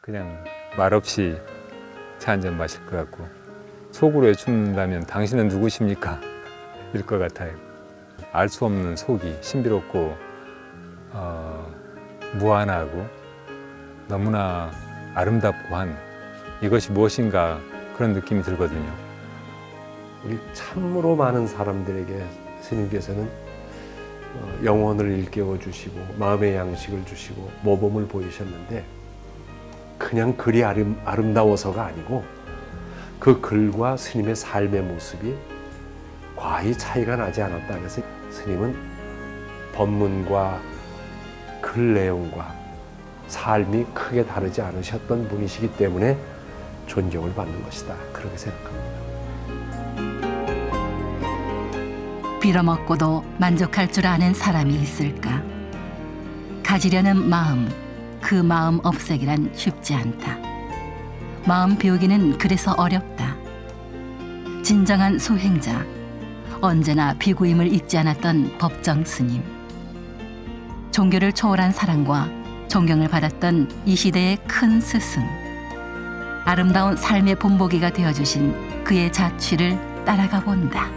그냥 말없이 차 한 잔 마실 것 같고, 속으로 여쭙는다면 당신은 누구십니까? 일 것 같아요. 알 수 없는 속이 신비롭고 무한하고 너무나 아름답고 한 이것이 무엇인가 그런 느낌이 들거든요. 우리 참으로 많은 사람들에게 스님께서는 영혼을 일깨워 주시고 마음의 양식을 주시고 모범을 보이셨는데, 그냥 글이 아름다워서가 아니고 그 글과 스님의 삶의 모습이 과히 차이가 나지 않았다. 그래서 스님은 법문과 글 내용과 삶이 크게 다르지 않으셨던 분이시기 때문에 존경을 받는 것이다, 그렇게 생각합니다. 빌어먹고도 만족할 줄 아는 사람이 있을까? 가지려는 마음, 그 마음 없애기란 쉽지 않다. 마음 비우기는 그래서 어렵다. 진정한 수행자, 언제나 비구임을 잊지 않았던 법정 스님. 종교를 초월한 사랑과 존경을 받았던 이 시대의 큰 스승. 아름다운 삶의 본보기가 되어주신 그의 자취를 따라가 본다.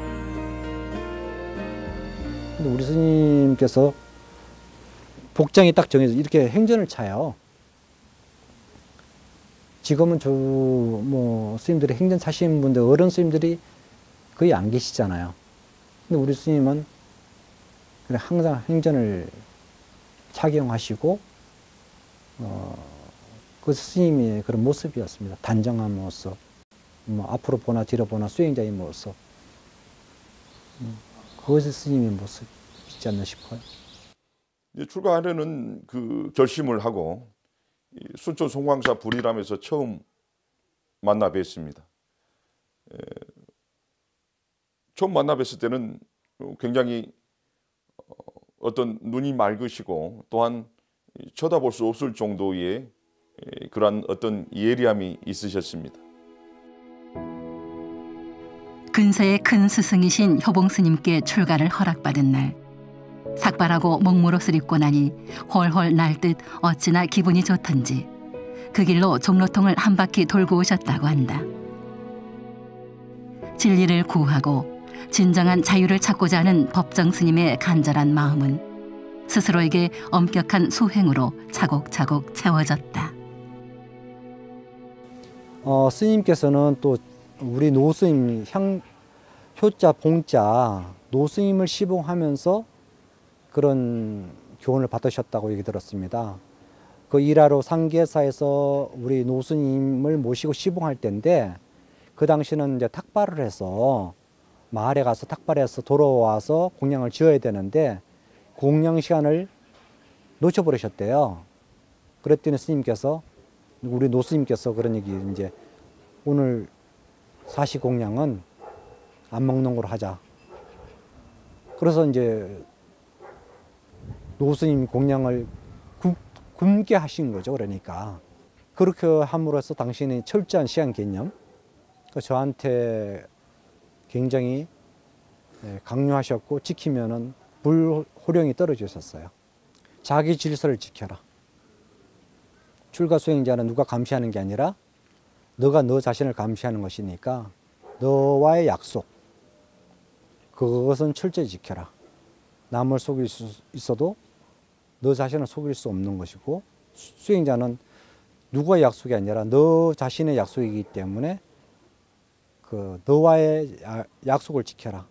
근데 우리 스님께서 복장이 딱 정해져 이렇게 행전을 차요. 지금은 스님들이 행전 차시는 분들, 어른 스님들이 거의 안 계시잖아요. 근데 우리 스님은 그냥 항상 행전을 착용하시고, 그 스님의 그런 모습이었습니다. 단정한 모습, 앞으로 보나 뒤로 보나 수행자의 모습. 그것이 스님의 모습이지 않나 싶어요. 출가하려는 그 결심을 하고 순천 송광사 불이람에서 처음 만나 뵀습니다. 처음 만나 뵀을 때는 굉장히 어떤 눈이 맑으시고 또한 쳐다볼 수 없을 정도의 그러한 어떤 예리함이 있으셨습니다. 근세의 큰 스승이신 효봉 스님께 출가를 허락받은 날, 삭발하고 먹물옷을 입고 나니 홀홀 날듯 어찌나 기분이 좋던지 그 길로 종로통을 한 바퀴 돌고 오셨다고 한다. 진리를 구하고 진정한 자유를 찾고자 하는 법정 스님의 간절한 마음은 스스로에게 엄격한 수행으로 차곡차곡 채워졌다. 스님께서는 또 우리 노스님, 효자, 봉자, 노스님을 시봉하면서 그런 교훈을 받으셨다고 얘기 들었습니다. 그 일하러 상계사에서 우리 노스님을 모시고 시봉할 때인데, 그 당시는 이제 탁발을 해서 마을에 가서 탁발해서 돌아와서 공양을 지어야 되는데 공양 시간을 놓쳐버리셨대요. 그랬더니 스님께서, 우리 노스님께서 그런 얘기, 이제 오늘 사시 공양은 안 먹는 걸로 하자. 그래서 이제 노스님 공양을 굶게 하신 거죠. 그러니까 그렇게 함으로써 당신이 철저한 시간 개념, 저한테 굉장히 강요하셨고, 지키면은 불호령이 떨어지셨어요. 자기 질서를 지켜라. 출가 수행자는 누가 감시하는 게 아니라 너가 너 자신을 감시하는 것이니까 너와의 약속, 그것은 철저히 지켜라. 남을 속일 수 있어도 너 자신을 속일 수 없는 것이고, 수행자는 누구의 약속이 아니라 너 자신의 약속이기 때문에 그 너와의 약속을 지켜라.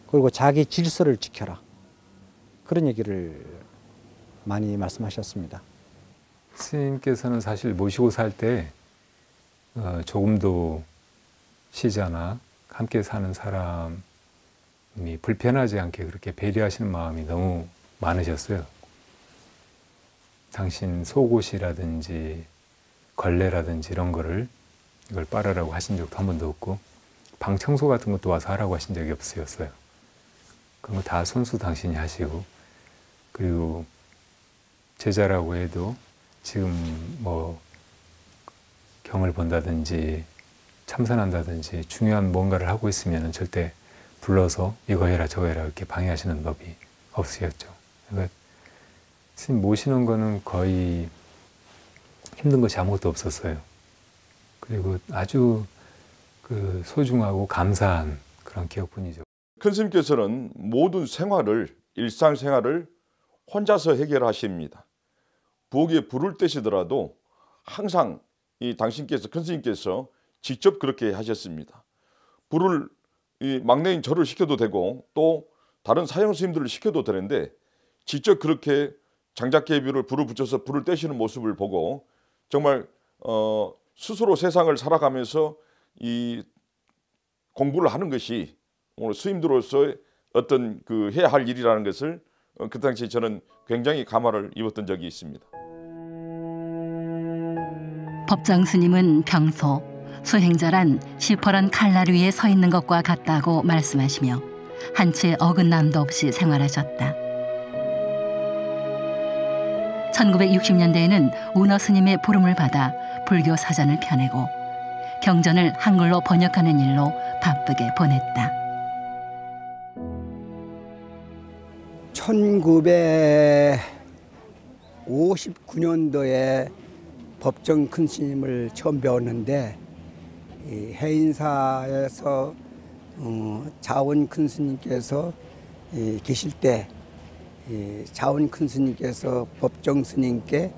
그리고 자기 질서를 지켜라. 그런 얘기를 많이 말씀하셨습니다. 스님께서는 사실 모시고 살 때 조금도 시자나 함께 사는 사람이 불편하지 않게 그렇게 배려하시는 마음이 너무 많으셨어요. 당신 속옷이라든지 걸레라든지 이런 거를 이걸 빨아라고 하신 적도 한 번도 없고, 방 청소 같은 것도 와서 하라고 하신 적이 없으셨어요. 그런 거 다 손수 당신이 하시고, 그리고 제자라고 해도 지금 뭐 경을 본다든지 참선한다든지 중요한 뭔가를 하고 있으면 절대 불러서 이거 해라 저거 해라 이렇게 방해하시는 법이 없으셨죠. 그러니까 스님 모시는 거는 거의 힘든 것이 아무것도 없었어요. 그리고 아주 소중하고 감사한 그런 기억뿐이죠. 큰 스님께서는 모든 생활을, 일상생활을 혼자서 해결하십니다. 부엌에 불을 떼시더라도 항상 당신께서, 큰 스님께서 직접 그렇게 하셨습니다. 불을 막내인 저를 시켜도 되고 또 다른 사형 스님들을 시켜도 되는데 직접 그렇게 장작개비를 불을 붙여서 불을 떼시는 모습을 보고 정말 스스로 세상을 살아가면서 이 공부를 하는 것이 오늘 스님들로서의 어떤 해야 할 일이라는 것을 그 당시에 저는 굉장히 감화를 입었던 적이 있습니다. 법정 스님은 평소 수행자란 시퍼런 칼날 위에 서 있는 것과 같다고 말씀하시며 한치의 어긋남도 없이 생활하셨다. 1960년대에는 운어 스님의 부름을 받아 불교 사전을 펴내고 경전을 한글로 번역하는 일로 바쁘게 보냈다. 1959년도에 법정 큰 스님을 처음 배웠는데 이 해인사에서 자원 큰 스님께서 계실 때 자원 큰 스님께서 법정 스님께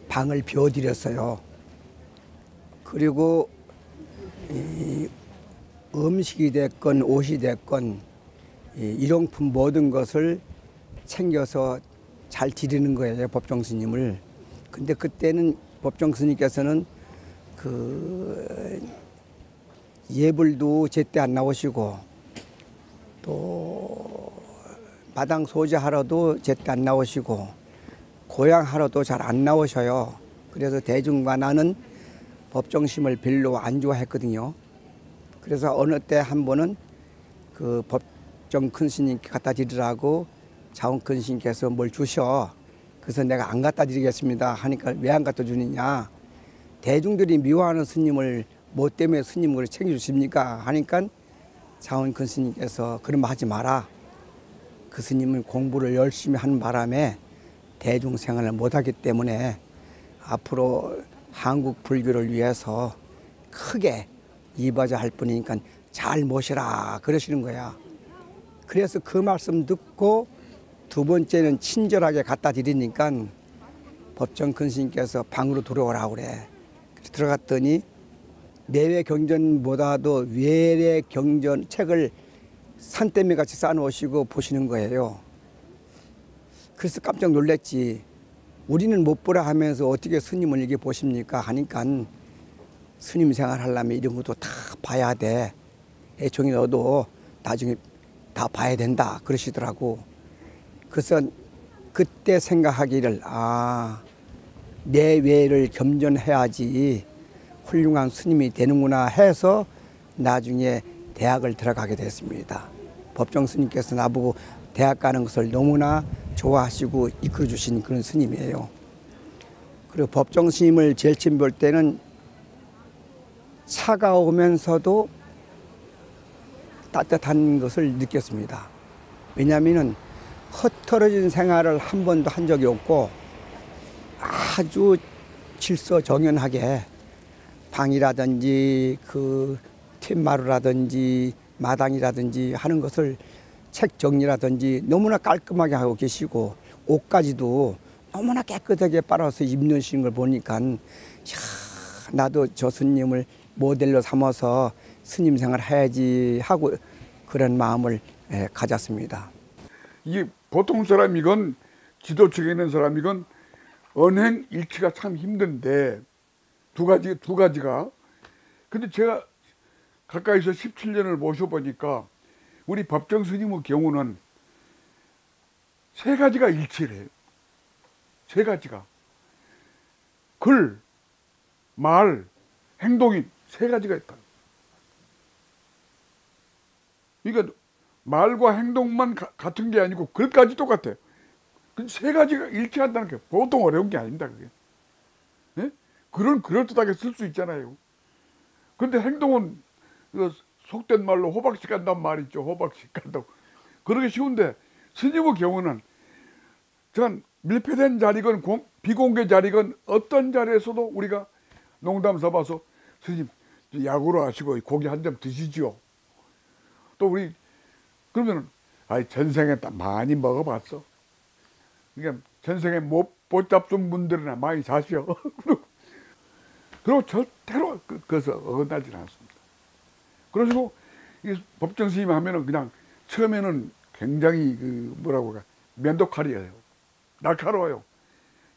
방을 비워드렸어요. 그리고 음식이 됐건 옷이 됐건 일용품 모든 것을 챙겨서 잘 드리는 거예요, 법정 스님을. 근데 그때는 법정 스님께서는 예불도 제때 안 나오시고 또 마당 소지하러도 제때 안 나오시고 고향하러도 잘 안 나오셔요. 그래서 대중과 나는 법정심을 별로 안 좋아했거든요. 그래서 어느 때 한 번은 그 법정 큰 스님께 갖다 드리라고 자원 큰 스님께서 뭘 주셔. 그래서 내가 안 갖다 드리겠습니다 하니까 왜 안 갖다 주느냐. 대중들이 미워하는 스님을 뭐 때문에 스님을 챙겨주십니까 하니까 자원 큰 스님께서 그런 말 하지 마라. 그 스님은 공부를 열심히 하는 바람에 대중생활을 못하기 때문에 앞으로 한국 불교를 위해서 크게 이바자 할 뿐이니까 잘 모시라 그러시는 거야. 그래서 그 말씀 듣고 두 번째는 친절하게 갖다 드리니까 법정 큰 스님께서 방으로 들어오라고 그래. 그래서 들어갔더니 내외 경전보다도 외래 경전 책을 산더미 같이 쌓아놓으시고 보시는 거예요. 그래서 깜짝 놀랐지. 우리는 못 보라 하면서 어떻게 스님을 이렇게 보십니까 하니까 스님 생활 하려면 이런 것도 다 봐야 돼. 애청이 너도 나중에 다 봐야 된다 그러시더라고. 그래서 그때 생각하기를 내외를 겸전해야지 훌륭한 스님이 되는구나 해서 나중에 대학을 들어가게 됐습니다. 법정 스님께서 나보고 대학 가는 것을 너무나 좋아하시고 이끌어 주신 그런 스님이에요. 그리고 법정 스님을 제일 처음 볼 때는 차가우면서도 따뜻한 것을 느꼈습니다. 왜냐하면 흩어진 생활을 한 번도 한 적이 없고 아주 질서정연하게 방이라든지 툇마루라든지 마당이라든지 하는 것을 책 정리라든지 너무나 깔끔하게 하고 계시고 옷까지도 너무나 깨끗하게 빨아서 입는 걸 보니까 나도 저 스님을 모델로 삼아서 스님 생활 해야지 하고 그런 마음을 가졌습니다. 이게 보통 사람이건 지도층에 있는 사람이건 언행 일치가 참 힘든데 두 가지가 근데 제가 가까이서 17년을 모셔보니까 우리 법정 스님의 경우는 세 가지가 일치를 해요. 세 가지가 글, 말, 행동이 세 가지가 있다. 그러니까 말과 행동만 같은 게 아니고 글까지 똑같아요. 세 가지가 일치한다는 게 보통 어려운 게 아닙니다. 그게. 네? 글은 그럴듯하게 쓸 수 있잖아요. 근데 행동은 속된 말로 호박씨 간단 말 있죠. 호박씨 간다고. 그러기 쉬운데 스님의 경우는 전 밀폐된 자리건 비공개 자리건 어떤 자리에서도 우리가 농담 삼아서 스님 약으로 하시고 고기 한 점 드시지요. 또 우리 그러면 전생에 많이 먹어봤어. 그러니까 전생에 못 잡순 분들은 많이 사셔. 그리고 절대로 그것을 어긋나지 않습니다. 그러시고 이 법정 스님 하면은 그냥 처음에는 굉장히 그 뭐라고 할까 면도칼이에요. 날카로워요.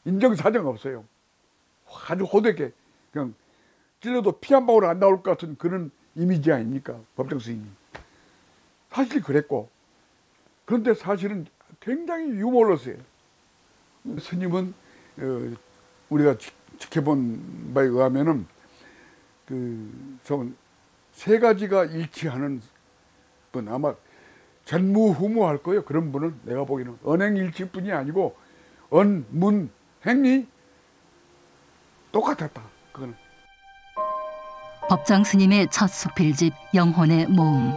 인정사정 없어요. 아주 호되게 그냥 찔러도 피 한 방울 안 나올 것 같은 그런 이미지 아닙니까? 법정 스님이. 사실 그랬고, 그런데 사실은 굉장히 유머러스해요. 스님은 우리가 지켜본 바에 의하면은 좀 세 가지가 일치하는 분, 아마 전무후무할 거예요. 그런 분은 내가 보기에는 언행일치뿐이 아니고 언, 문, 행이 똑같았다. 그거는. 법정 스님의 첫 수필집 영혼의 모음.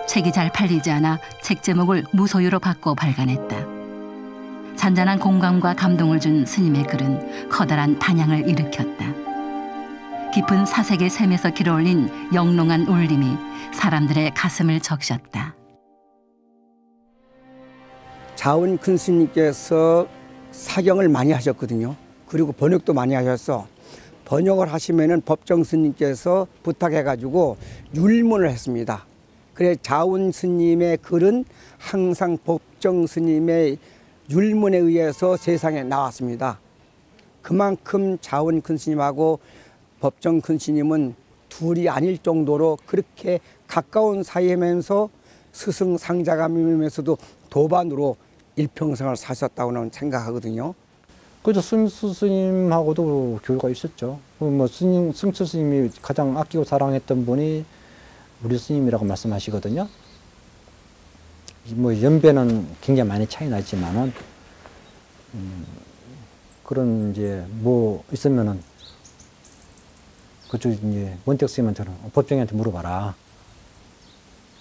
책이 잘 팔리지 않아 책 제목을 무소유로 바꿔 발간했다. 잔잔한 공감과 감동을 준 스님의 글은 커다란 단향을 일으켰다. 깊은 사색의 샘에서 길어올린 영롱한 울림이 사람들의 가슴을 적셨다. 자원 큰 스님께서 사경을 많이 하셨거든요. 그리고 번역도 많이 하셔서 번역을 하시면은 법정 스님께서 부탁해가지고 율문을 했습니다. 그래 자원 스님의 글은 항상 법정 스님의 율문에 의해서 세상에 나왔습니다. 그만큼 자원 큰 스님하고 법정 큰 스님은 둘이 아닐 정도로 그렇게 가까운 사이면서 스승상자감이면서도 도반으로 일평생을 사셨다고는 생각하거든요. 그죠. 승수 스님하고도 교류가 있었죠. 뭐 승수 스님이 가장 아끼고 사랑했던 분이 우리 스님이라고 말씀하시거든요. 뭐 연배는 굉장히 많이 차이 나지만은 그런 이제 뭐 있으면은 그쪽 이제 원택 스님한테는 법정이한테 물어봐라.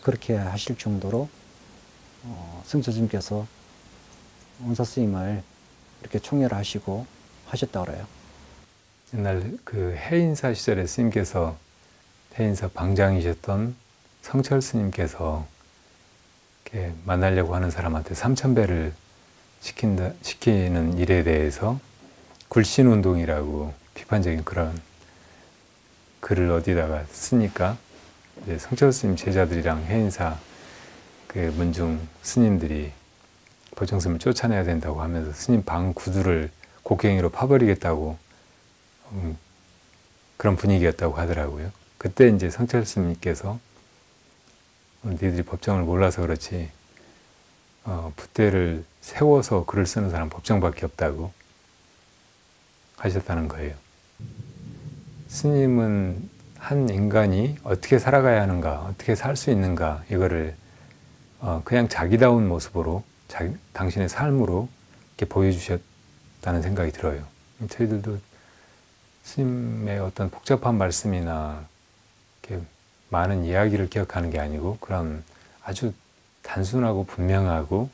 그렇게 하실 정도로 승수 스님께서 원사 스님을 이렇게 총애하시고 하셨다고 그래요. 옛날 그 해인사 시절에 스님께서 해인사 방장이셨던 성철 스님께서 이렇게 만나려고 하는 사람한테 3,000배를 시키는 일에 대해서 굴신운동이라고 비판적인 그런 글을 어디다가 쓰니까 이제 성철 스님 제자들이랑 해인사 그 문중 스님들이 법정 스님을 쫓아내야 된다고 하면서 스님 방 구두를 곡괭이로 파버리겠다고 그런 분위기였다고 하더라고요. 그때 이제 성철 스님께서 니들이 법정을 몰라서 그렇지 붓대를 세워서 글을 쓰는 사람 법정밖에 없다고 하셨다는 거예요. 스님은 한 인간이 어떻게 살아가야 하는가, 어떻게 살 수 있는가 이거를 그냥 자기다운 모습으로 당신의 삶으로 이렇게 보여주셨다는 생각이 들어요. 저희들도 스님의 어떤 복잡한 말씀이나 이렇게 많은 이야기를 기억하는 게 아니고 그런 아주 단순하고 분명하고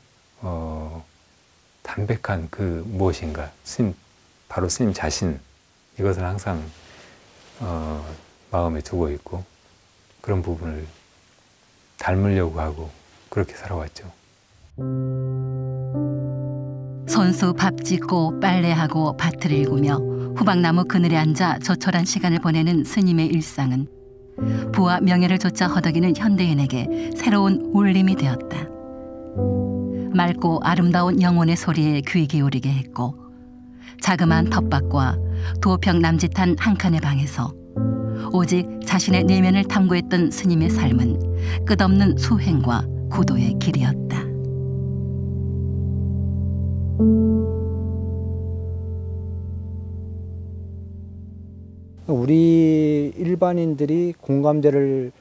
담백한 그 무엇인가 바로 스님 자신 이것을 항상 마음에 두고 있고 그런 부분을 닮으려고 하고 그렇게 살아왔죠. 손수 밥 짓고 빨래하고 밭을 일구며 후박나무 그늘에 앉아 조촐한 시간을 보내는 스님의 일상은 부와 명예를 좇아 허덕이는 현대인에게 새로운 울림이 되었다. 맑고 아름다운 영혼의 소리에 귀 기울이게 했고 자그마한 텃밭과 도평 남짓한 한 칸의 방에서 오직 자신의 내면을 탐구했던 스님의 삶은 끝없는 수행과 구도의 길이었다. 우리 일반인들이 공감대를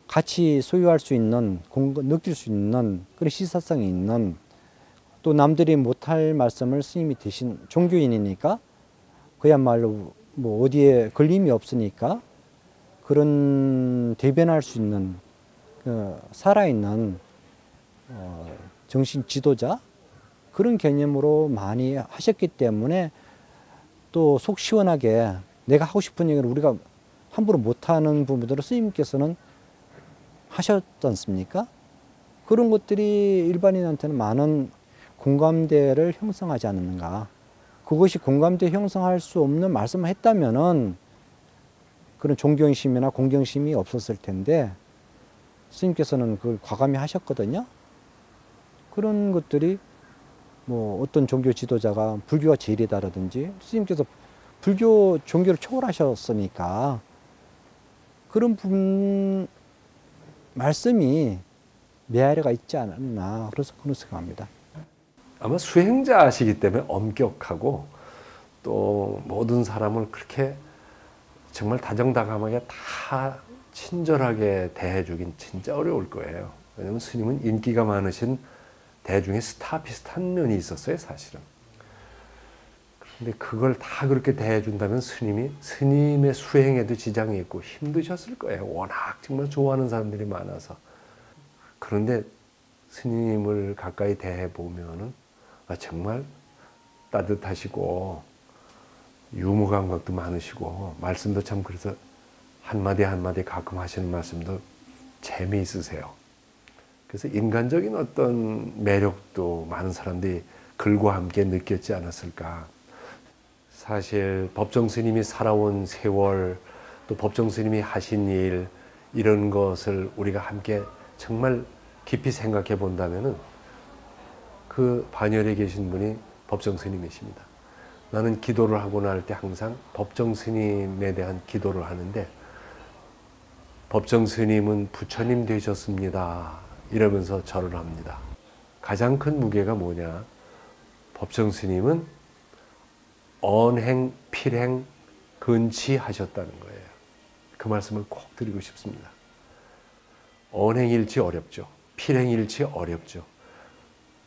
같이 소유할 수 있는, 느낄 수 있는 그런 시사성이 있는 또 남들이 못할 말씀을 스님이 대신 종교인이니까 그야말로 뭐 어디에 걸림이 없으니까 그런 대변할 수 있는 살아있는 정신 지도자 그런 개념으로 많이 하셨기 때문에 또 속 시원하게 내가 하고 싶은 얘기를 우리가 함부로 못하는 부분들을 스님께서는 하셨지 않습니까? 그런 것들이 일반인한테는 많은 공감대를 형성하지 않는가. 그것이 공감대 형성할 수 없는 말씀을 했다면은 그런 존경심이나 공경심이 없었을 텐데 스님께서는 그걸 과감히 하셨거든요. 그런 것들이 뭐 어떤 종교 지도자가 불교가 제일이다라든지 스님께서 불교 종교를 초월하셨으니까 그런 부분 말씀이 메아리가 있지 않았나 그래서 그런 생각합니다. 아마 수행자시기 때문에 엄격하고 또 모든 사람을 그렇게 정말 다정다감하게 다 친절하게 대해주긴 진짜 어려울 거예요. 왜냐하면 스님은 인기가 많으신 대중의 스타 비슷한 면이 있었어요, 사실은. 그런데 그걸 다 그렇게 대해준다면 스님의 수행에도 지장이 있고 힘드셨을 거예요. 워낙 정말 좋아하는 사람들이 많아서. 그런데 스님을 가까이 대해보면은 정말 따뜻하시고 유머 감각도 많으시고 말씀도 참 그래서 한마디 한마디 가끔 하시는 말씀도 재미있으세요. 그래서 인간적인 어떤 매력도 많은 사람들이 글과 함께 느꼈지 않았을까. 사실 법정 스님이 살아온 세월 또 법정 스님이 하신 일 이런 것을 우리가 함께 정말 깊이 생각해 본다면은 그 반열에 계신 분이 법정 스님이십니다. 나는 기도를 하고 날 때 항상 법정 스님에 대한 기도를 하는데 법정 스님은 부처님 되셨습니다. 이러면서 절을 합니다. 가장 큰 무게가 뭐냐? 법정 스님은 언행, 필행, 근치하셨다는 거예요. 그 말씀을 꼭 드리고 싶습니다. 언행일치 어렵죠. 필행일치 어렵죠.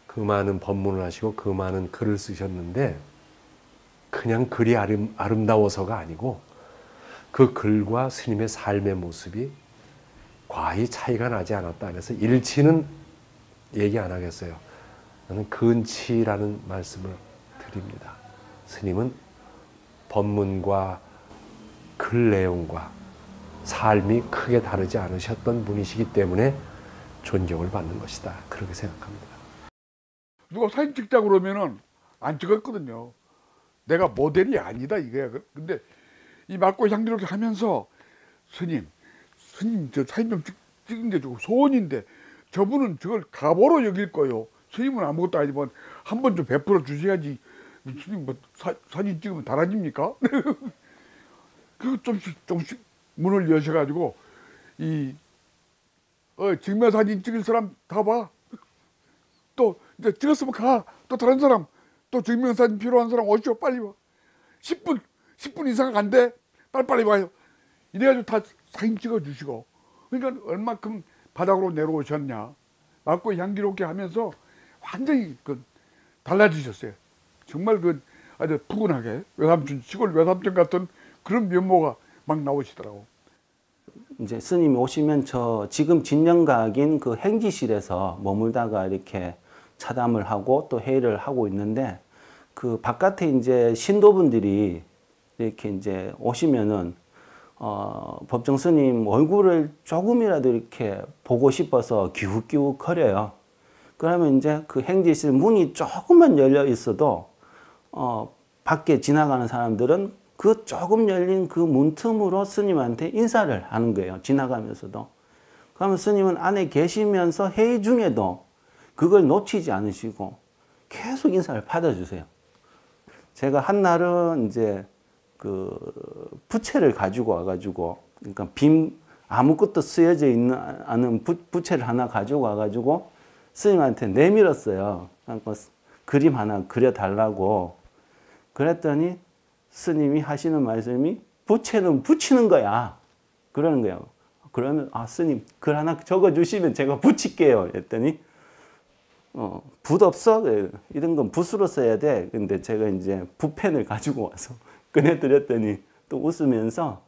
그 많은 법문을 하시고 그 많은 글을 쓰셨는데 그냥 글이 아름다워서가 아니고 그 글과 스님의 삶의 모습이 과히 차이가 나지 않았다. 그래서 일치는 얘기 안 하겠어요. 나는 근치라는 말씀을 드립니다. 스님은 법문과 글 내용과 삶이 크게 다르지 않으셨던 분이시기 때문에 존경을 받는 것이다. 그렇게 생각합니다. 누가 사진 찍자고 그러면은 안 찍었거든요. 내가 모델이 아니다 이거야. 근데 이 맑고 향기롭게 하면서 스님 저 사진 좀 찍은 게 좀 소원인데 저분은 저걸 가보로 여길 거요. 스님은 아무것도 아니지만 한 번 좀 베풀어 주셔야지. 스님 뭐 사진 찍으면 달아집니까? 그 조금씩 문을 여셔가지고 증명사진 찍을 사람 가봐. 또 이제 찍었으면 가. 또 다른 사람 또 증명사진 필요한 사람 오시오. 빨리 와. 10분 이상 안 돼. 빨리빨리 와요. 이래가지고 다 사진 찍어주시고. 그러니까 얼마큼 바닥으로 내려오셨냐. 맑고 향기롭게 하면서 완전히 달라지셨어요. 정말 아주 푸근하게 시골 외삼촌 같은 그런 면모가 막 나오시더라고. 이제 스님이 오시면 저 지금 진영각인 그 행지실에서 머물다가 이렇게 차담을 하고 또 회의를 하고 있는데 그 바깥에 이제 신도분들이 이렇게 이제 오시면은 법정 스님 얼굴을 조금이라도 이렇게 보고 싶어서 기웃기웃 거려요. 그러면 이제 그 행지실 문이 조금만 열려 있어도 밖에 지나가는 사람들은 그 조금 열린 그 문틈으로 스님한테 인사를 하는 거예요. 지나가면서도. 그러면 스님은 안에 계시면서 회의 중에도 그걸 놓치지 않으시고 계속 인사를 받아주세요. 제가 한날은 이제 그 부채를 가지고 와가지고, 그러니까 빈 아무것도 쓰여져 있는 않은 부채를 하나 가지고 와가지고 스님한테 내밀었어요. 그러니까 그림 하나 그려달라고. 그랬더니 스님이 하시는 말씀이 부채는 붙이는 거야. 그러는 거예요. 그러면 스님 글 하나 적어주시면 제가 붙일게요. 했더니 붓 없어? 이런 건 붓으로 써야 돼. 근데 제가 이제 붓펜을 가지고 와서 꺼내드렸더니 또 웃으면서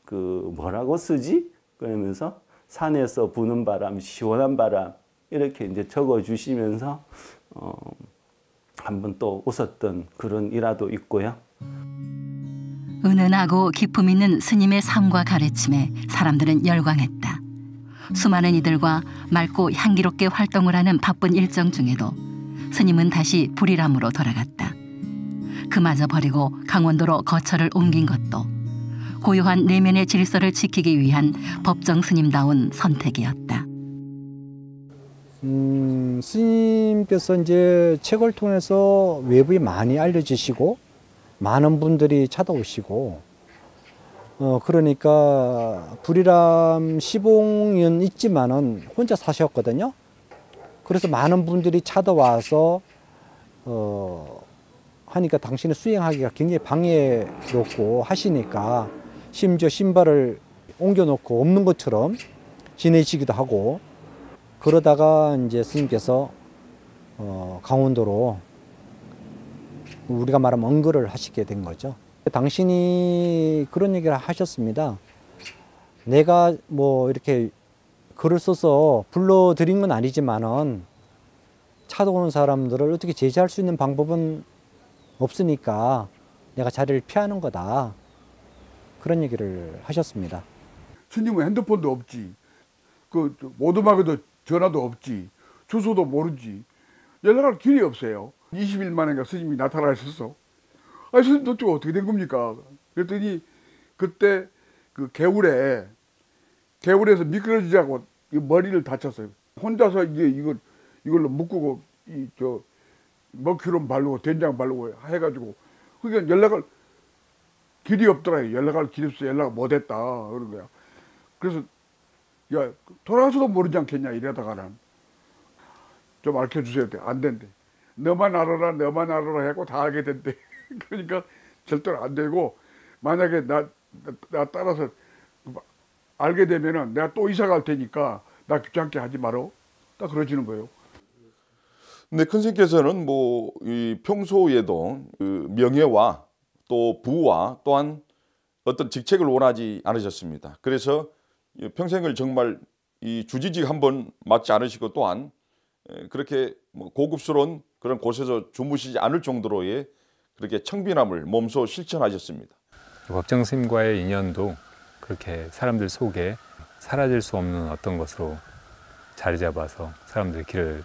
뭐라고 쓰지? 그러면서 산에서 부는 바람, 시원한 바람 이렇게 이제 적어주시면서 한번 또 웃었던 그런 일화도 있고요. 은은하고 기품 있는 스님의 삶과 가르침에 사람들은 열광했다. 수많은 이들과 맑고 향기롭게 활동을 하는 바쁜 일정 중에도 스님은 다시 불이람으로 돌아갔다. 그마저 버리고 강원도로 거처를 옮긴 것도 고요한 내면의 질서를 지키기 위한 법정 스님다운 선택이었다. 스님께서 이제 책을 통해서 외부에 많이 알려지시고 많은 분들이 찾아오시고 그러니까 불이람 시봉은 있지만은 혼자 사셨거든요. 그래서 많은 분들이 찾아와서 하니까 당신을 수행하기가 굉장히 방해롭고 하시니까 심지어 신발을 옮겨놓고 없는 것처럼 지내시기도 하고 그러다가 이제 스님께서 강원도로 우리가 말하면 언거를 하시게 된 거죠. 당신이 그런 얘기를 하셨습니다. 내가 뭐 이렇게 글을 써서 불러드린 건 아니지만은 찾아오는 사람들을 어떻게 제지할 수 있는 방법은 없으니까 내가 자리를 피하는 거다. 그런 얘기를 하셨습니다. 스님은 핸드폰도 없지. 그 오두막에도 전화도 없지. 주소도 모르지. 연락할 길이 없어요. 20일 만에 스님이 나타나셨어. 아니 스님 도대체 어떻게 된 겁니까? 그랬더니 그때 그 개울에서 미끄러지자고 머리를 다쳤어요. 혼자서 이걸로 묶고 먹기름 바르고 된장 바르고 해가지고 그러니까 연락을 길이 없더라고요. 연락할 길이 없어 연락을 못했다 그런 거야. 그래서 야 돌아가서도 모르지 않겠냐 이러다가는 좀 알려주세요. 안 된대. 너만 알아라 하고 다 알게 된대. 그러니까 절대로 안 되고 만약에 나 따라서 알게 되면은 내가 또 이사 갈 테니까 나 귀찮게 하지 마라. 딱 그러시는 거예요. 근데 큰 스님께서는 뭐 이 평소에도 그 명예와 또 부와 또한 어떤 직책을 원하지 않으셨습니다. 그래서 평생을 정말 이 주지직 한번 맡지 않으시고 또한 그렇게 뭐 고급스러운 그런 곳에서 주무시지 않을 정도로의 그렇게 청빈함을 몸소 실천하셨습니다. 법정 스님과의 인연도 그렇게 사람들 속에 사라질 수 없는 어떤 것으로 자리 잡아서 사람들의 길을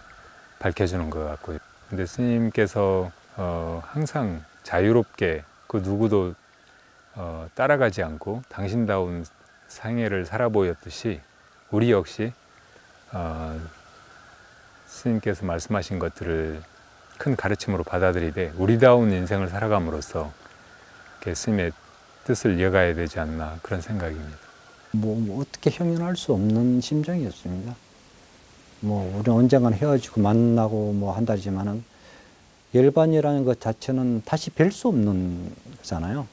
밝혀주는 것 같고요. 근데 스님께서 항상 자유롭게 그 누구도 따라가지 않고 당신다운 생애를 살아 보였듯이 우리 역시 스님께서 말씀하신 것들을 큰 가르침으로 받아들이되 우리다운 인생을 살아감으로써 스님의 뜻을 이어가야 되지 않나 그런 생각입니다. 뭐 어떻게 형용할 수 없는 심정이었습니다. 뭐 우리 언젠간 헤어지고 만나고 뭐 한다지만은 열반이라는 것 자체는 다시 뵐 수 없는 거잖아요.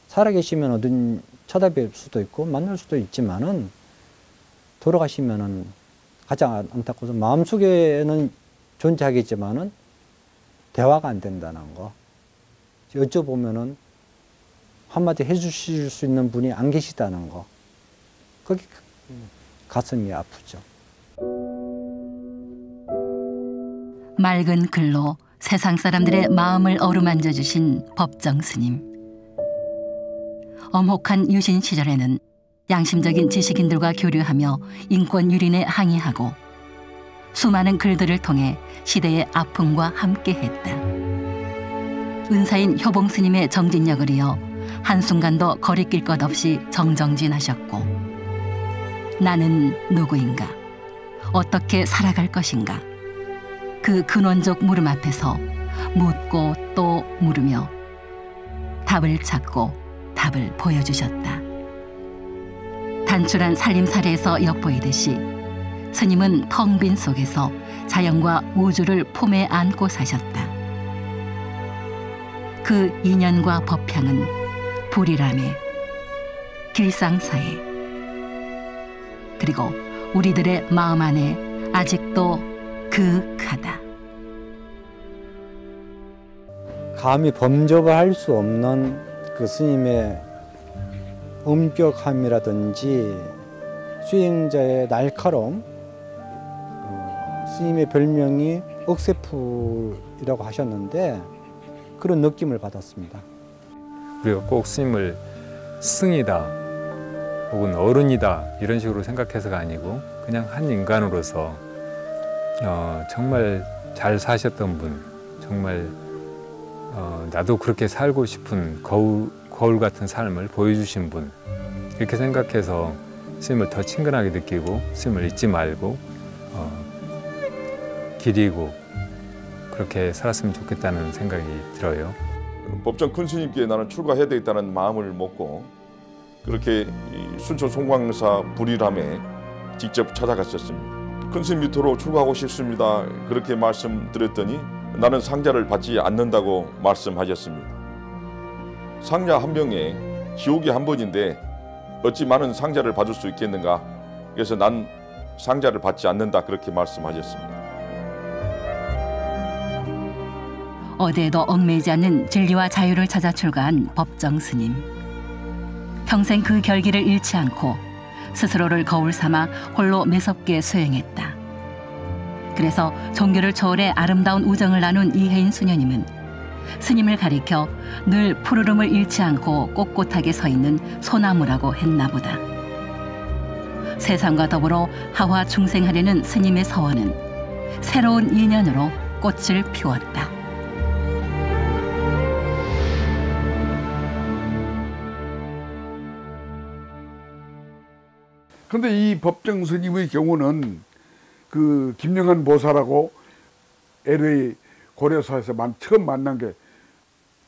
살아계시면 어딘 쳐다뵐 수도 있고 만날 수도 있지만은 돌아가시면은 가장 안타까워서 마음속에는 존재하겠지만은 대화가 안 된다는 거. 여쭤보면은 한마디 해주실 수 있는 분이 안 계시다는 거. 그게 가슴이 아프죠. 맑은 글로 세상 사람들의 마음을 어루만져 주신 법정 스님. 엄혹한 유신 시절에는 양심적인 지식인들과 교류하며 인권 유린에 항의하고 수많은 글들을 통해 시대의 아픔과 함께했다. 은사인 효봉 스님의 정진력을 이어 한순간도 거리낄 것 없이 정정진하셨고 나는 누구인가? 어떻게 살아갈 것인가? 그 근원적 물음 앞에서 묻고 또 물으며 답을 찾고 답을 보여주셨다. 단출한 살림살이에서 엿보이듯이 스님은 텅 빈 속에서 자연과 우주를 품에 안고 사셨다. 그 인연과 법향은 불이람에 길상사에 그리고 우리들의 마음 안에 아직도 그윽하다. 감히 범접을 할 수 없는 그 스님의 엄격함이라든지 수행자의 날카로움, 스님의 별명이 억새풀이라고 하셨는데 그런 느낌을 받았습니다. 우리가 꼭 스님을 스승이다 혹은 어른이다 이런 식으로 생각해서가 아니고 그냥 한 인간으로서 정말 잘 사셨던 분, 정말 나도 그렇게 살고 싶은 거울 같은 삶을 보여주신 분, 이렇게 생각해서 스님을 더 친근하게 느끼고 스님을 잊지 말고 기리고 그렇게 살았으면 좋겠다는 생각이 들어요. 법정 큰 스님께 나는 출가해야 되겠다는 마음을 먹고 그렇게 순천 송광사 불이람에 직접 찾아갔었습니다. 큰 스님 밑으로 출가하고 싶습니다. 그렇게 말씀드렸더니 나는 상자를 받지 않는다고 말씀하셨습니다. 상자 한 병에 지옥이 한 번인데 어찌 많은 상자를 받을 수 있겠는가? 그래서 난 상자를 받지 않는다 그렇게 말씀하셨습니다. 어디에도 얽매이지 않는 진리와 자유를 찾아 출가한 법정 스님. 평생 그 결기를 잃지 않고 스스로를 거울 삼아 홀로 매섭게 수행했다. 그래서 종교를 초월해 아름다운 우정을 나눈 이혜인 수녀님은 스님을 가리켜 늘 푸르름을 잃지 않고 꼿꼿하게 서 있는 소나무라고 했나 보다. 세상과 더불어 하화 중생하려는 스님의 서원은 새로운 인연으로 꽃을 피웠다. 그런데 이 법정 스님의 경우는 그 김영한 보살하고 LA 고려사에서 처음 만난 게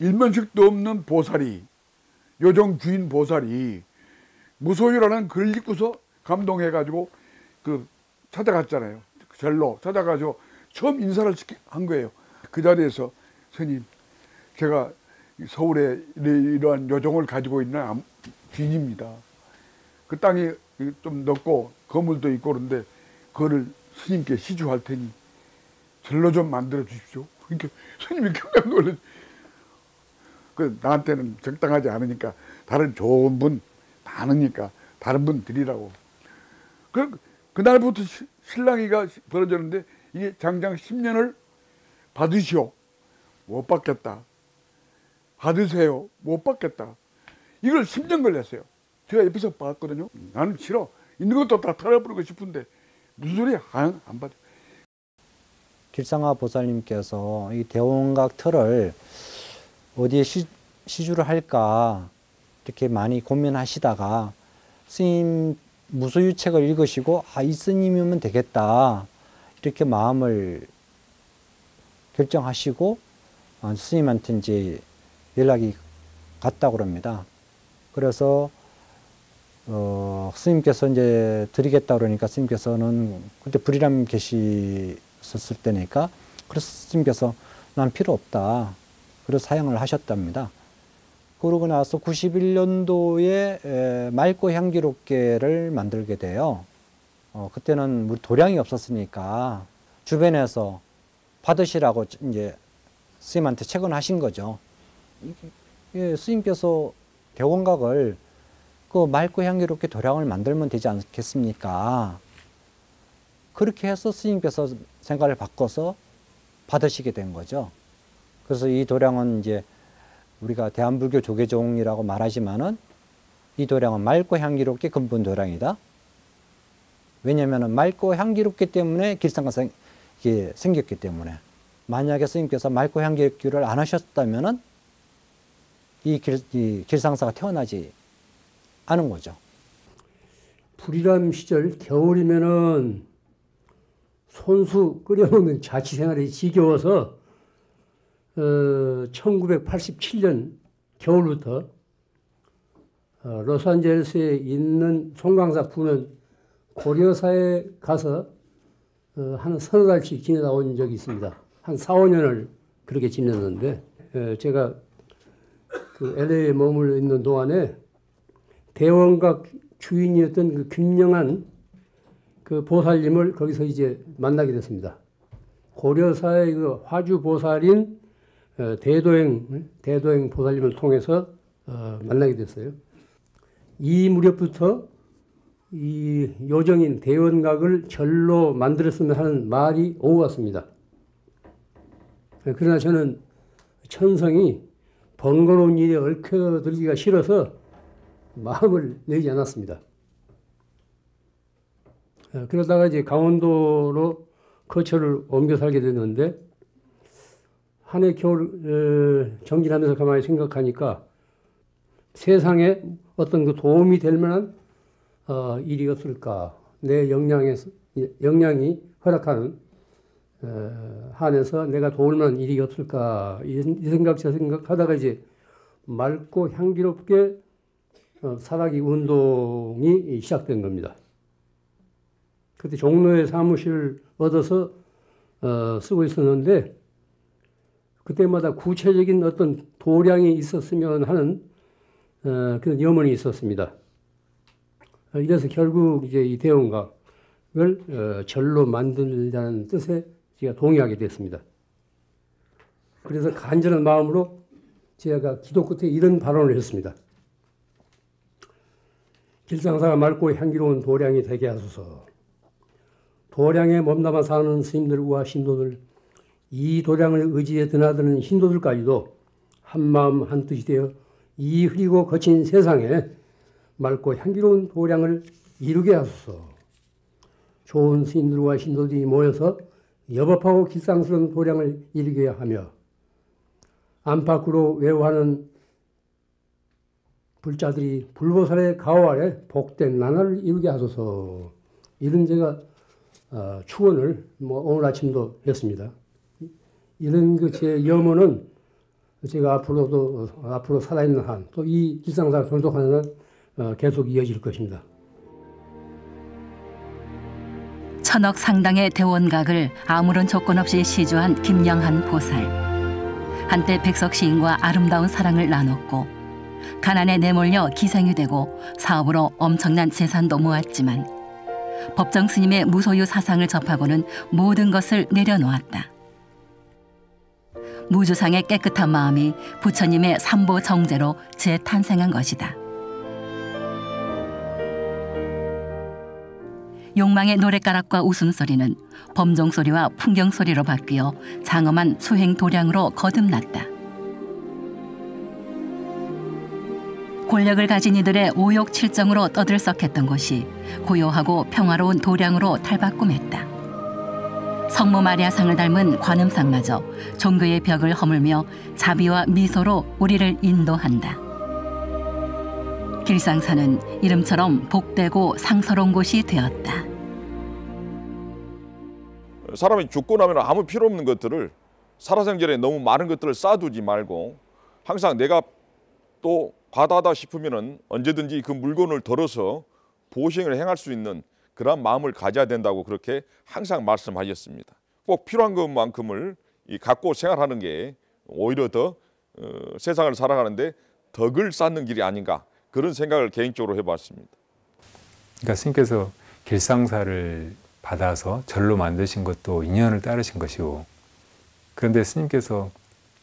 일면식도 없는 보살이, 요정 주인 보살이 무소유라는 글을 읽고서 감동해가지고 그 찾아갔잖아요. 절로 찾아가지고 처음 인사를 한 거예요. 그 자리에서 스님, 제가 서울에 이러한 요정을 가지고 있는 주인입니다. 그 땅이 좀 넓고 거물도 있고 그런데 그거를 스님께 시주할 테니 절로 좀 만들어 주십시오. 그러니까 스님이 깜짝 놀랐. 그 나한테는 적당하지 않으니까 다른 좋은 분 많으니까 다른 분 드리라고. 그날부터 신랑이가 벌어졌는데 이게 장장 10년을 받으시오. 못 받겠다. 받으세요. 못 받겠다. 이걸 10년 걸렸어요. 제가 옆에서 봤거든요. 나는 싫어. 있는 것도 다 털어버리고 싶은데 무슨 소리야. 안 받아. 길상화 보살님께서 이 대원각 틀을 어디에 시주를 할까 이렇게 많이 고민하시다가 스님 무소유책을 읽으시고 이 스님이면 되겠다 이렇게 마음을 결정하시고 스님한테 이제 연락이 갔다고 그럽니다. 그래서 스님께서 이제 드리겠다 그러니까 스님께서는 그때 불이람 계시었을 때니까 그래서 스님께서 난 필요 없다. 그래서 사양을 하셨답니다. 그러고 나서 91년도에 맑고 향기롭게를 만들게 돼요. 그때는 우리 도량이 없었으니까 주변에서 받으시라고 이제 스님한테 채권하신 거죠. 스님께서 대원각을 그 맑고 향기롭게 도량을 만들면 되지 않겠습니까? 그렇게 해서 스님께서 생각을 바꿔서 받으시게 된 거죠. 그래서 이 도량은 이제 우리가 대한불교 조계종이라고 말하지만은 이 도량은 맑고 향기롭게 근본 도량이다. 왜냐하면 맑고 향기롭기 때문에 길상가 생겼기 때문에 만약에 스님께서 맑고 향기롭기를 안 하셨다면은 이 길상사가 태어나지 않은 거죠. 불이람 시절 겨울이면은 손수 끓여먹는 자취생활이 지겨워서 1987년 겨울부터 로스앤젤레스에 있는 송광사 부는 고려사에 가서 한 서너 달씩 지내다 온 적이 있습니다. 한 4, 5년을 그렇게 지냈는데 제가 그 LA에 머물러 있는 동안에 대원각 주인이었던 그 김영한 그 보살님을 거기서 이제 만나게 됐습니다. 고려사의 그 화주 보살인 대도행 보살님을 통해서 만나게 됐어요. 이 무렵부터 이 요정인 대원각을 절로 만들었으면 하는 말이 오고 갔습니다. 그러나 저는 천성이 번거로운 일에 얽혀들기가 싫어서 마음을 내지 않았습니다. 그러다가 이제 강원도로 거처를 옮겨 살게 됐는데 한 해 겨울 정진하면서 가만히 생각하니까 세상에 어떤 그 도움이 될 만한 일이 없을까? 내 역량이 허락하는 한에서 내가 도울 만한 일이 없을까? 이 생각 저 생각하다가 이제 맑고 향기롭게 살아기 운동이 시작된 겁니다. 그때 종로에 사무실을 얻어서 쓰고 있었는데 그때마다 구체적인 어떤 도량이 있었으면 하는 그런 염원이 있었습니다. 이래서 결국 이제 이 대원각을 절로 만들자는 뜻에 제가 동의하게 됐습니다. 그래서 간절한 마음으로 제가 기도 끝에 이런 발언을 했습니다. 길상사가 맑고 향기로운 도량이 되게 하소서. 도량에 몸담아 사는 스님들과 신도들, 이 도량을 의지해 드나드는 신도들까지도 한마음 한뜻이 되어 이 흐리고 거친 세상에 맑고 향기로운 도량을 이루게 하소서. 좋은 스님들과 신도들이 모여서 여법하고 길상스러운 도량을 이루게 하며 안팎으로 외워하는 불자들이 불보살의 가호 아래 복된 나날을 이루게 하소서. 이런 제가 축원을 오늘 아침도 했습니다. 이런 그 제 염원은 제가 앞으로 살아있는 한, 또 이 길상사를 존속하는 한 계속 이어질 것입니다. 천억 상당의 대원각을 아무런 조건 없이 시주한 김영한 보살. 한때 백석 시인과 아름다운 사랑을 나눴고 가난에 내몰려 기생이 되고 사업으로 엄청난 재산도 모았지만 법정 스님의 무소유 사상을 접하고는 모든 것을 내려놓았다. 무주상의 깨끗한 마음이 부처님의 삼보 정제로 재탄생한 것이다. 욕망의 노랫가락과 웃음소리는 범종소리와 풍경소리로 바뀌어 장엄한 수행 도량으로 거듭났다. 권력을 가진 이들의 오욕칠정으로 떠들썩했던 곳이 고요하고 평화로운 도량으로 탈바꿈했다. 성모 마리아상을 닮은 관음상마저 종교의 벽을 허물며 자비와 미소로 우리를 인도한다. 길상사는 이름처럼 복되고 상서로운 곳이 되었다. 사람이 죽고 나면 아무 필요 없는 것들을 살아생전에 너무 많은 것들을 쌓아두지 말고 항상 내가 또 과다하다 싶으면은 언제든지 그 물건을 덜어서 보생을 행할 수 있는 그런 마음을 가져야 된다고 그렇게 항상 말씀하셨습니다. 꼭 필요한 것만큼을 갖고 생활하는 게 오히려 더 세상을 살아가는데 덕을 쌓는 길이 아닌가 그런 생각을 개인적으로 해봤습니다. 그러니까 스님께서 길상사를 받아서 절로 만드신 것도 인연을 따르신 것이고, 그런데 스님께서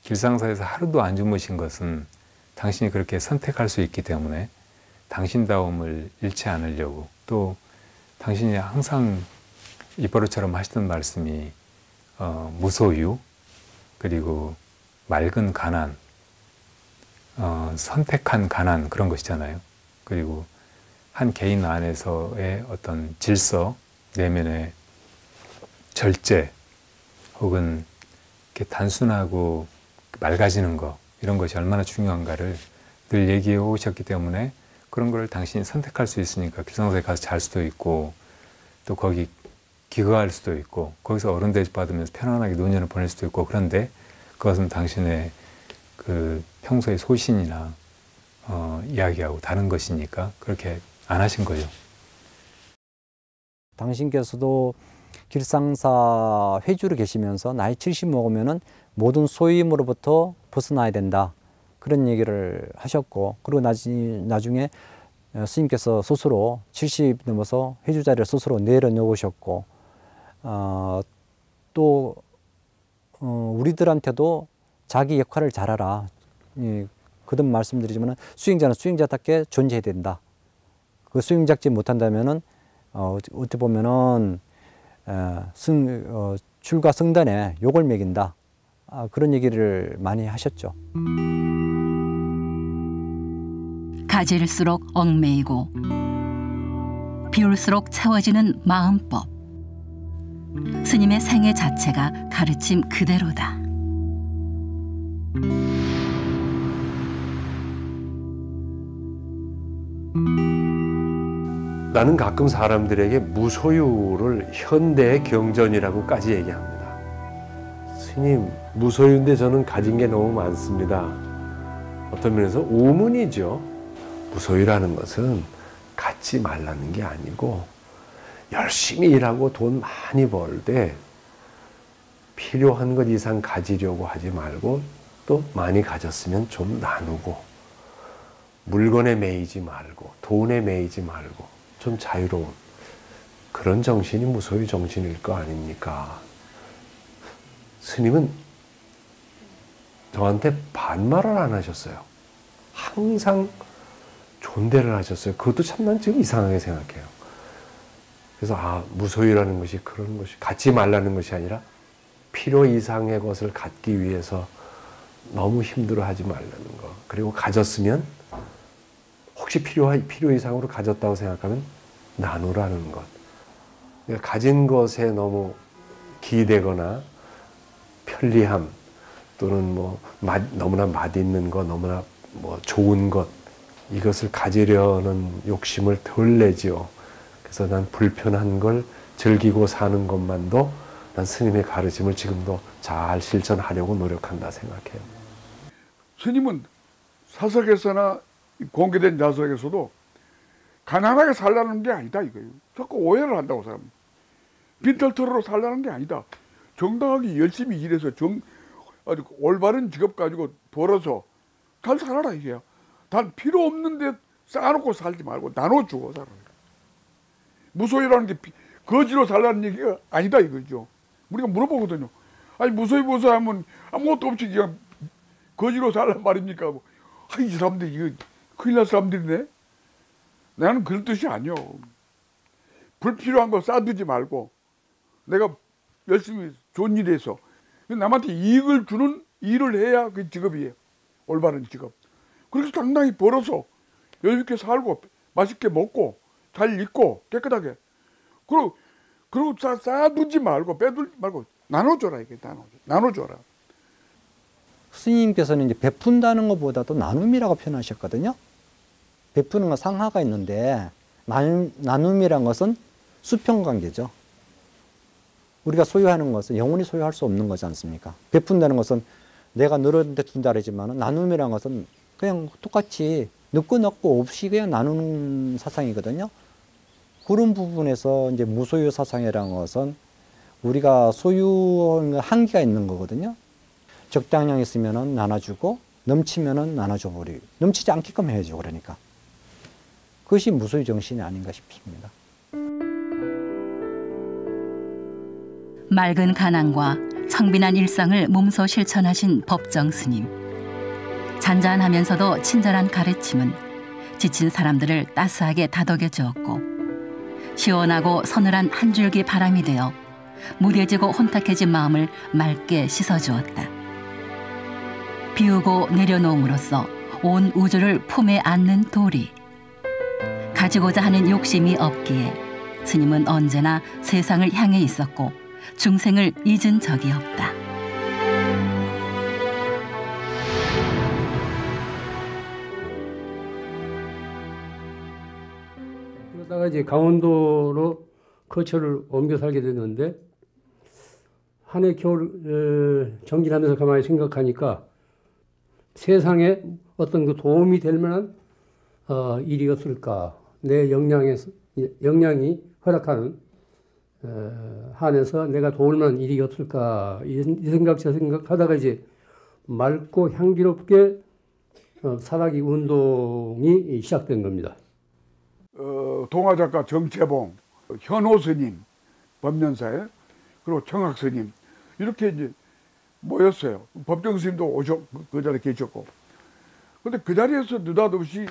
길상사에서 하루도 안 주무신 것은 당신이 그렇게 선택할 수 있기 때문에 당신다움을 잃지 않으려고, 또 당신이 항상 입버릇처럼 하시던 말씀이 무소유, 그리고 맑은 가난, 선택한 가난, 그런 것이잖아요. 그리고 한 개인 안에서의 어떤 질서, 내면의 절제, 혹은 이렇게 단순하고 맑아지는 것, 이런 것이 얼마나 중요한가를 늘 얘기해 오셨기 때문에 그런 걸 당신이 선택할 수 있으니까 길상사에 가서 잘 수도 있고, 또 거기 기거할 수도 있고, 거기서 어른 대접 받으면서 편안하게 노년을 보낼 수도 있고, 그런데 그것은 당신의 그 평소의 소신이나 이야기하고 다른 것이니까 그렇게 안 하신 거죠. 당신께서도 길상사 회주로 계시면서 나이 70 먹으면은 모든 소유임으로부터 벗어나야 된다, 그런 얘기를 하셨고, 그리고 나중에 스님께서 스스로 70 넘어서 회주 자리를 스스로 내려놓으셨고, 또 우리들한테도 자기 역할을 잘하라, 거듭 말씀드리지만 수행자는 수행자답게 존재해야 된다. 그 수행자지 못한다면은 어떻게 보면은 출가 성단에 욕을 먹인다, 그런 얘기를 많이 하셨죠. 가질수록 얽매이고 비울수록 채워지는 마음법. 스님의 생애 자체가 가르침 그대로다. 나는 가끔 사람들에게 무소유를 현대의 경전이라고까지 얘기합니다. 스님, 무소유인데 저는 가진 게 너무 많습니다. 어떤 면에서 우문이죠. 무소유라는 것은 갖지 말라는 게 아니고 열심히 일하고 돈 많이 벌 때 필요한 것 이상 가지려고 하지 말고 또 많이 가졌으면 좀 나누고 물건에 매이지 말고 돈에 매이지 말고 좀 자유로운 그런 정신이 무소유 정신일 거 아닙니까? 스님은 저한테 반말을 안 하셨어요. 항상 존대를 하셨어요. 그것도 참 난 지금 이상하게 생각해요. 그래서 무소유라는 것이 그런 것이 갖지 말라는 것이 아니라 필요 이상의 것을 갖기 위해서 너무 힘들어하지 말라는 거. 그리고 가졌으면 혹시 필요 이상으로 가졌다고 생각하면 나누라는 것. 그러니까 가진 것에 너무 기대거나 편리함 또는 너무나 맛있는 것, 너무나 좋은 것 이것을 가지려는 욕심을 덜 내지요. 그래서 난 불편한 걸 즐기고 사는 것만도 난 스님의 가르침을 지금도 잘 실천하려고 노력한다 생각해요. 스님은 사석에서나 공개된 자석에서도 가난하게 살라는 게 아니다 이거예요. 자꾸 오해를 한다고 사람. 빈털터로 살라는 게 아니다. 정당하게 열심히 일해서 아주 올바른 직업 가지고 벌어서 잘 살아라 이게야. 단 필요 없는데 쌓아놓고 살지 말고 나눠주고 살아라. 무소유라는 게 거지로 살라는 얘기가 아니다 이거죠. 우리가 물어보거든요. 아니 무소유 하면 아무것도 없이 그냥 거지로 살란 말입니까? 이 사람들 이거 큰일 날 사람들이네. 나는 그런 뜻이 아니요. 불필요한 거 쌓아두지 말고 내가 열심히 좋은 일해서 남한테 이익을 주는 일을 해야 그 직업이에요. 올바른 직업. 그래서 당당히 벌어서 여유있게 살고 맛있게 먹고 잘 입고 깨끗하게 그리고 쌓아두지 말고 빼두지 말고 나눠줘라 이게 나눠줘라. 스님께서는 이제 베푼다는 것보다도 나눔이라고 표현하셨거든요. 베푸는 건 상하가 있는데 나눔이란 것은 수평관계죠. 우리가 소유하는 것은 영원히 소유할 수 없는 거지 않습니까? 베푼다는 것은 내가 너한테 준다 그러지만 나눔이란 것은 그냥 똑같이 넣고 없이 그냥 나누는 사상이거든요. 그런 부분에서 이제 무소유 사상이라는 것은 우리가 소유 한계가 있는 거거든요. 적당량 있으면은 나눠주고 넘치면은 나눠줘 버리고 넘치지 않게끔 해야죠. 그러니까 그것이 무소유 정신이 아닌가 싶습니다. 맑은 가난과 청빈한 일상을 몸소 실천하신 법정 스님. 잔잔하면서도 친절한 가르침은 지친 사람들을 따스하게 다독여 주었고 시원하고 서늘한 한 줄기 바람이 되어 무뎌지고 혼탁해진 마음을 맑게 씻어주었다. 비우고 내려놓음으로써 온 우주를 품에 안는 도리. 가지고자 하는 욕심이 없기에 스님은 언제나 세상을 향해 있었고 중생을 잊은 적이 없다. 그러다가 이제 강원도로 거처를 옮겨 살게 됐는데 한 해 겨울 정진하면서 가만히 생각하니까 세상에 어떤 그 도움이 될 만한 일이 없을까. 내 역량이 허락하는 한에서 내가 도울 만한 일이 없을까. 이 생각 저 생각하다가 이제 맑고 향기롭게 살아기 운동이 시작된 겁니다. 동화작가 정채봉, 현호 스님, 법년사에 그리고 청학 스님 이렇게 이제 모였어요. 법정 스님도 그 자리에 계셨고. 근데 그 자리에서 느닷없이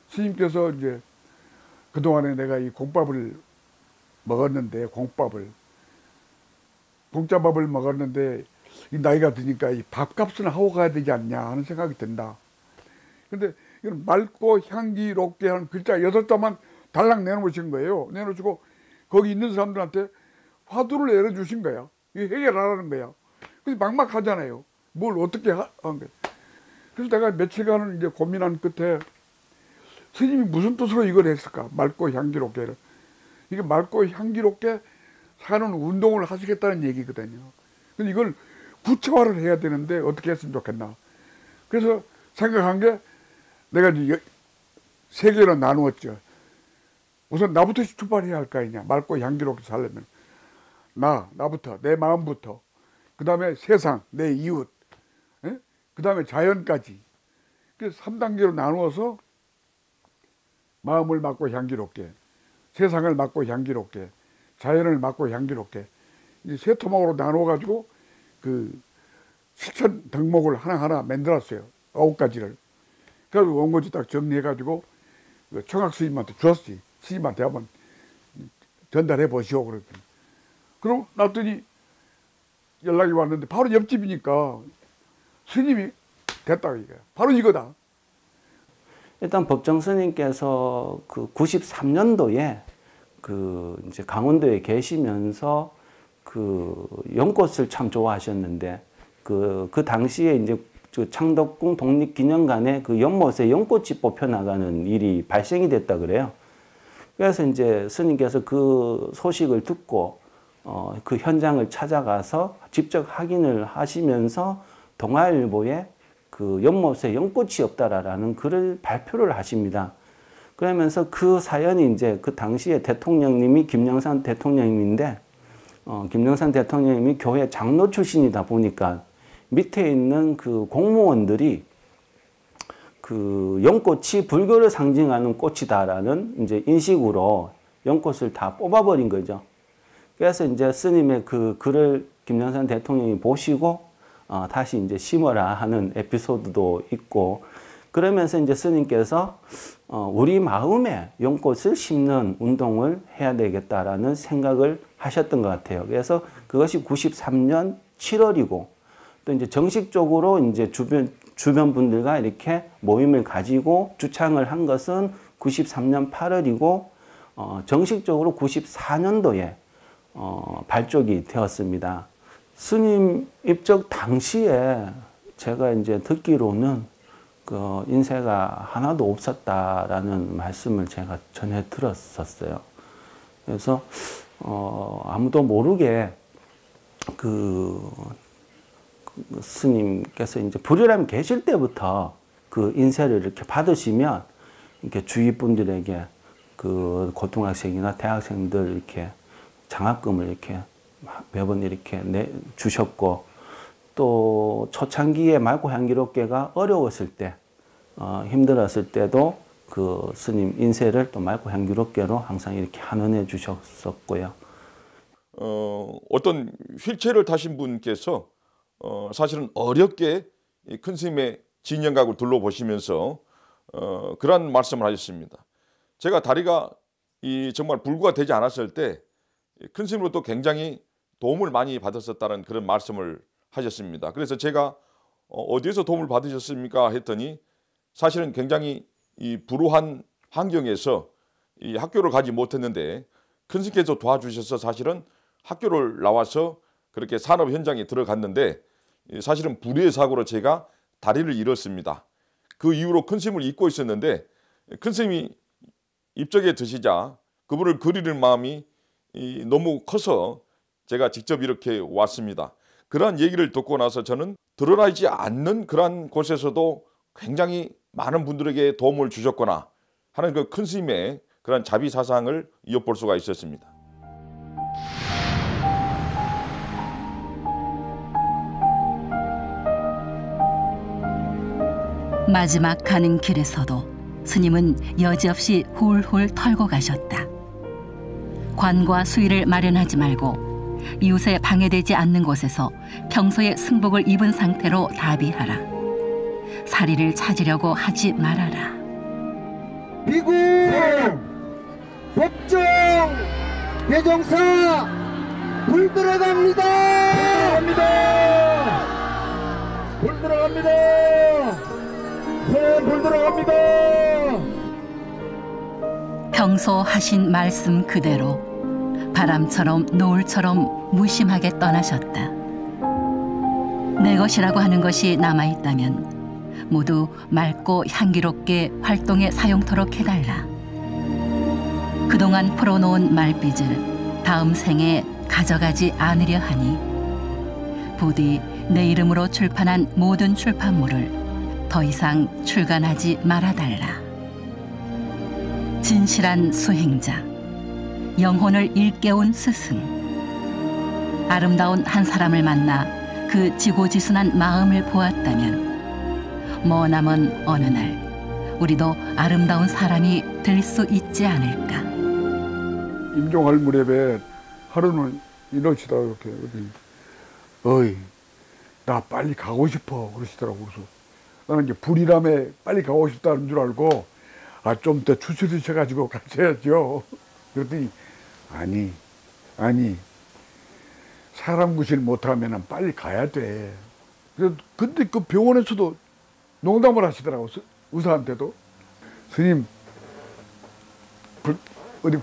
스님께서 이제 그동안에 내가 이 공밥을 먹었는데 공짜밥을 먹었는데 이 나이가 드니까 이 밥값은 하고 가야 되지 않냐 하는 생각이 든다. 근데 이건 맑고 향기롭게 하는 글자 6자만 달랑 내놓으신 거예요. 내놓으시고 거기 있는 사람들한테 화두를 내려주신 거야. 이거 해결하라는 거야. 그래서 막막하잖아요. 뭘 어떻게 한 거야. 그래서 내가 며칠간은 이제 고민한 끝에 스님이 무슨 뜻으로 이걸 했을까? 맑고 향기롭게. 이게 맑고 향기롭게 사는 운동을 하시겠다는 얘기거든요. 근데 이걸 구체화를 해야 되는데 어떻게 했으면 좋겠나. 그래서 생각한 게 내가 이제 3개로 나누었죠. 우선 나부터 출발해야 할 거 아니냐. 맑고 향기롭게 살려면. 나부터, 내 마음부터. 그 다음에 세상, 내 이웃. 그 다음에 자연까지. 그래서 3단계로 나누어서 마음을 맑고 향기롭게, 세상을 맑고 향기롭게, 자연을 맑고 향기롭게 이제 3토막으로 나누어가지고 그 실천 덕목을 하나하나 만들었어요. 9가지를. 그래서 원고지 딱 정리해가지고 청학 스님한테 줬지. 스님한테 한번 전달해 보시오. 그랬더니. 그럼 놨더니 연락이 왔는데 바로 옆집이니까 스님이 됐다 이거야. 바로 이거다. 일단 법정 스님께서 그 93년도에 그 이제 강원도에 계시면서 그 연꽃을 참 좋아하셨는데 그 당시에 이제 창덕궁 독립기념관에 그 연못에 연꽃이 뽑혀 나가는 일이 발생이 됐다 그래요. 그래서 이제 스님께서 그 소식을 듣고 그 현장을 찾아가서 직접 확인을 하시면서 동아일보에 그 연못에 연꽃이 없다라는 글을 발표를 하십니다. 그러면서 그 사연이 이제 그 당시에 대통령님이 김영삼 대통령님인데 김영삼 대통령님이 교회 장로 출신이다 보니까 밑에 있는 그 공무원들이 그 연꽃이 불교를 상징하는 꽃이다라는 이제 인식으로 연꽃을 다 뽑아버린 거죠. 그래서 이제 스님의 그 글을 김영삼 대통령이 보시고 다시 이제 심어라 하는 에피소드도 있고, 그러면서 이제 스님께서 우리 마음에 연꽃을 심는 운동을 해야 되겠다라는 생각을 하셨던 것 같아요. 그래서 그것이 93년 7월이고 또 이제 정식적으로 이제 주변 분들과 이렇게 모임을 가지고 주창을 한 것은 93년 8월이고 정식적으로 94년도에 발족이 되었습니다. 스님 입적 당시에 제가 이제 듣기로는 그 인쇄가 하나도 없었다라는 말씀을 제가 전해 들었었어요. 그래서 아무도 모르게 그 스님께서 이제 불이람이 계실 때부터 그 인쇄를 이렇게 받으시면 이렇게 주위 분들에게 그 고등학생이나 대학생들 이렇게 장학금을 이렇게 매번 이렇게 주셨고, 또 초창기에 맑고 향기롭게가 어려웠을 때 힘들었을 때도 그 스님 인쇄를 또 맑고 향기롭게로 항상 이렇게 환원해 주셨었고요. 어떤 휠체어를 타신 분께서 사실은 어렵게 큰 스님의 진영각을 둘러보시면서 그런 말씀을 하셨습니다. 제가 다리가 정말 불구가 되지 않았을 때 큰 스님으로부터 굉장히 도움을 많이 받았었다는 그런 말씀을 하셨습니다. 그래서 제가 어디에서 도움을 받으셨습니까? 했더니 사실은 굉장히 불우한 환경에서 학교를 가지 못했는데 큰 스님께서 도와주셔서 사실은 학교를 나와서 그렇게 산업 현장에 들어갔는데 사실은 불의의 사고로 제가 다리를 잃었습니다. 그 이후로 큰 스님을 잊고 있었는데 큰 스님이 입적에 드시자 그분을 그리는 마음이 너무 커서 제가 직접 이렇게 왔습니다. 그러한 얘기를 듣고 나서 저는 드러나지 않는 그러한 곳에서도 굉장히 많은 분들에게 도움을 주셨구나 하는 그 큰 스님의 그런 자비 사상을 엿볼 수가 있었습니다. 마지막 가는 길에서도 스님은 여지없이 훌훌 털고 가셨다. 관과 수의를 마련하지 말고 이웃에 방해되지 않는 곳에서 평소의 승복을 입은 상태로 다비하라. 사리를 찾으려고 하지 말아라. 비구 법정 대종사 불 들어갑니다. 불 들어갑니다. 불 들어갑니다. 불 들어갑니다. 평소 하신 말씀 그대로 바람처럼 노을처럼 무심하게 떠나셨다. 내 것이라고 하는 것이 남아있다면 모두 맑고 향기롭게 활동에 사용토록 해달라. 그동안 풀어놓은 말빚을 다음 생에 가져가지 않으려 하니 부디 내 이름으로 출판한 모든 출판물을 더 이상 출간하지 말아달라. 진실한 수행자, 영혼을 일깨운 스승, 아름다운 한 사람을 만나 그 지고지순한 마음을 보았다면 머나먼 어느 날 우리도 아름다운 사람이 될 수 있지 않을까. 임종할 무렵에 하루는 이러시다가 이렇게 어이 나 빨리 가고 싶어 그러시더라고. 그래서 나는 이제 불이람에 빨리 가고 싶다는 줄 알고 좀 더 추스리셔가지고 가셔야죠. 그랬더니 아니 사람 구실 못하면 빨리 가야 돼. 근데 그 병원에서도 농담을 하시더라고. 의사한테도 스님 어디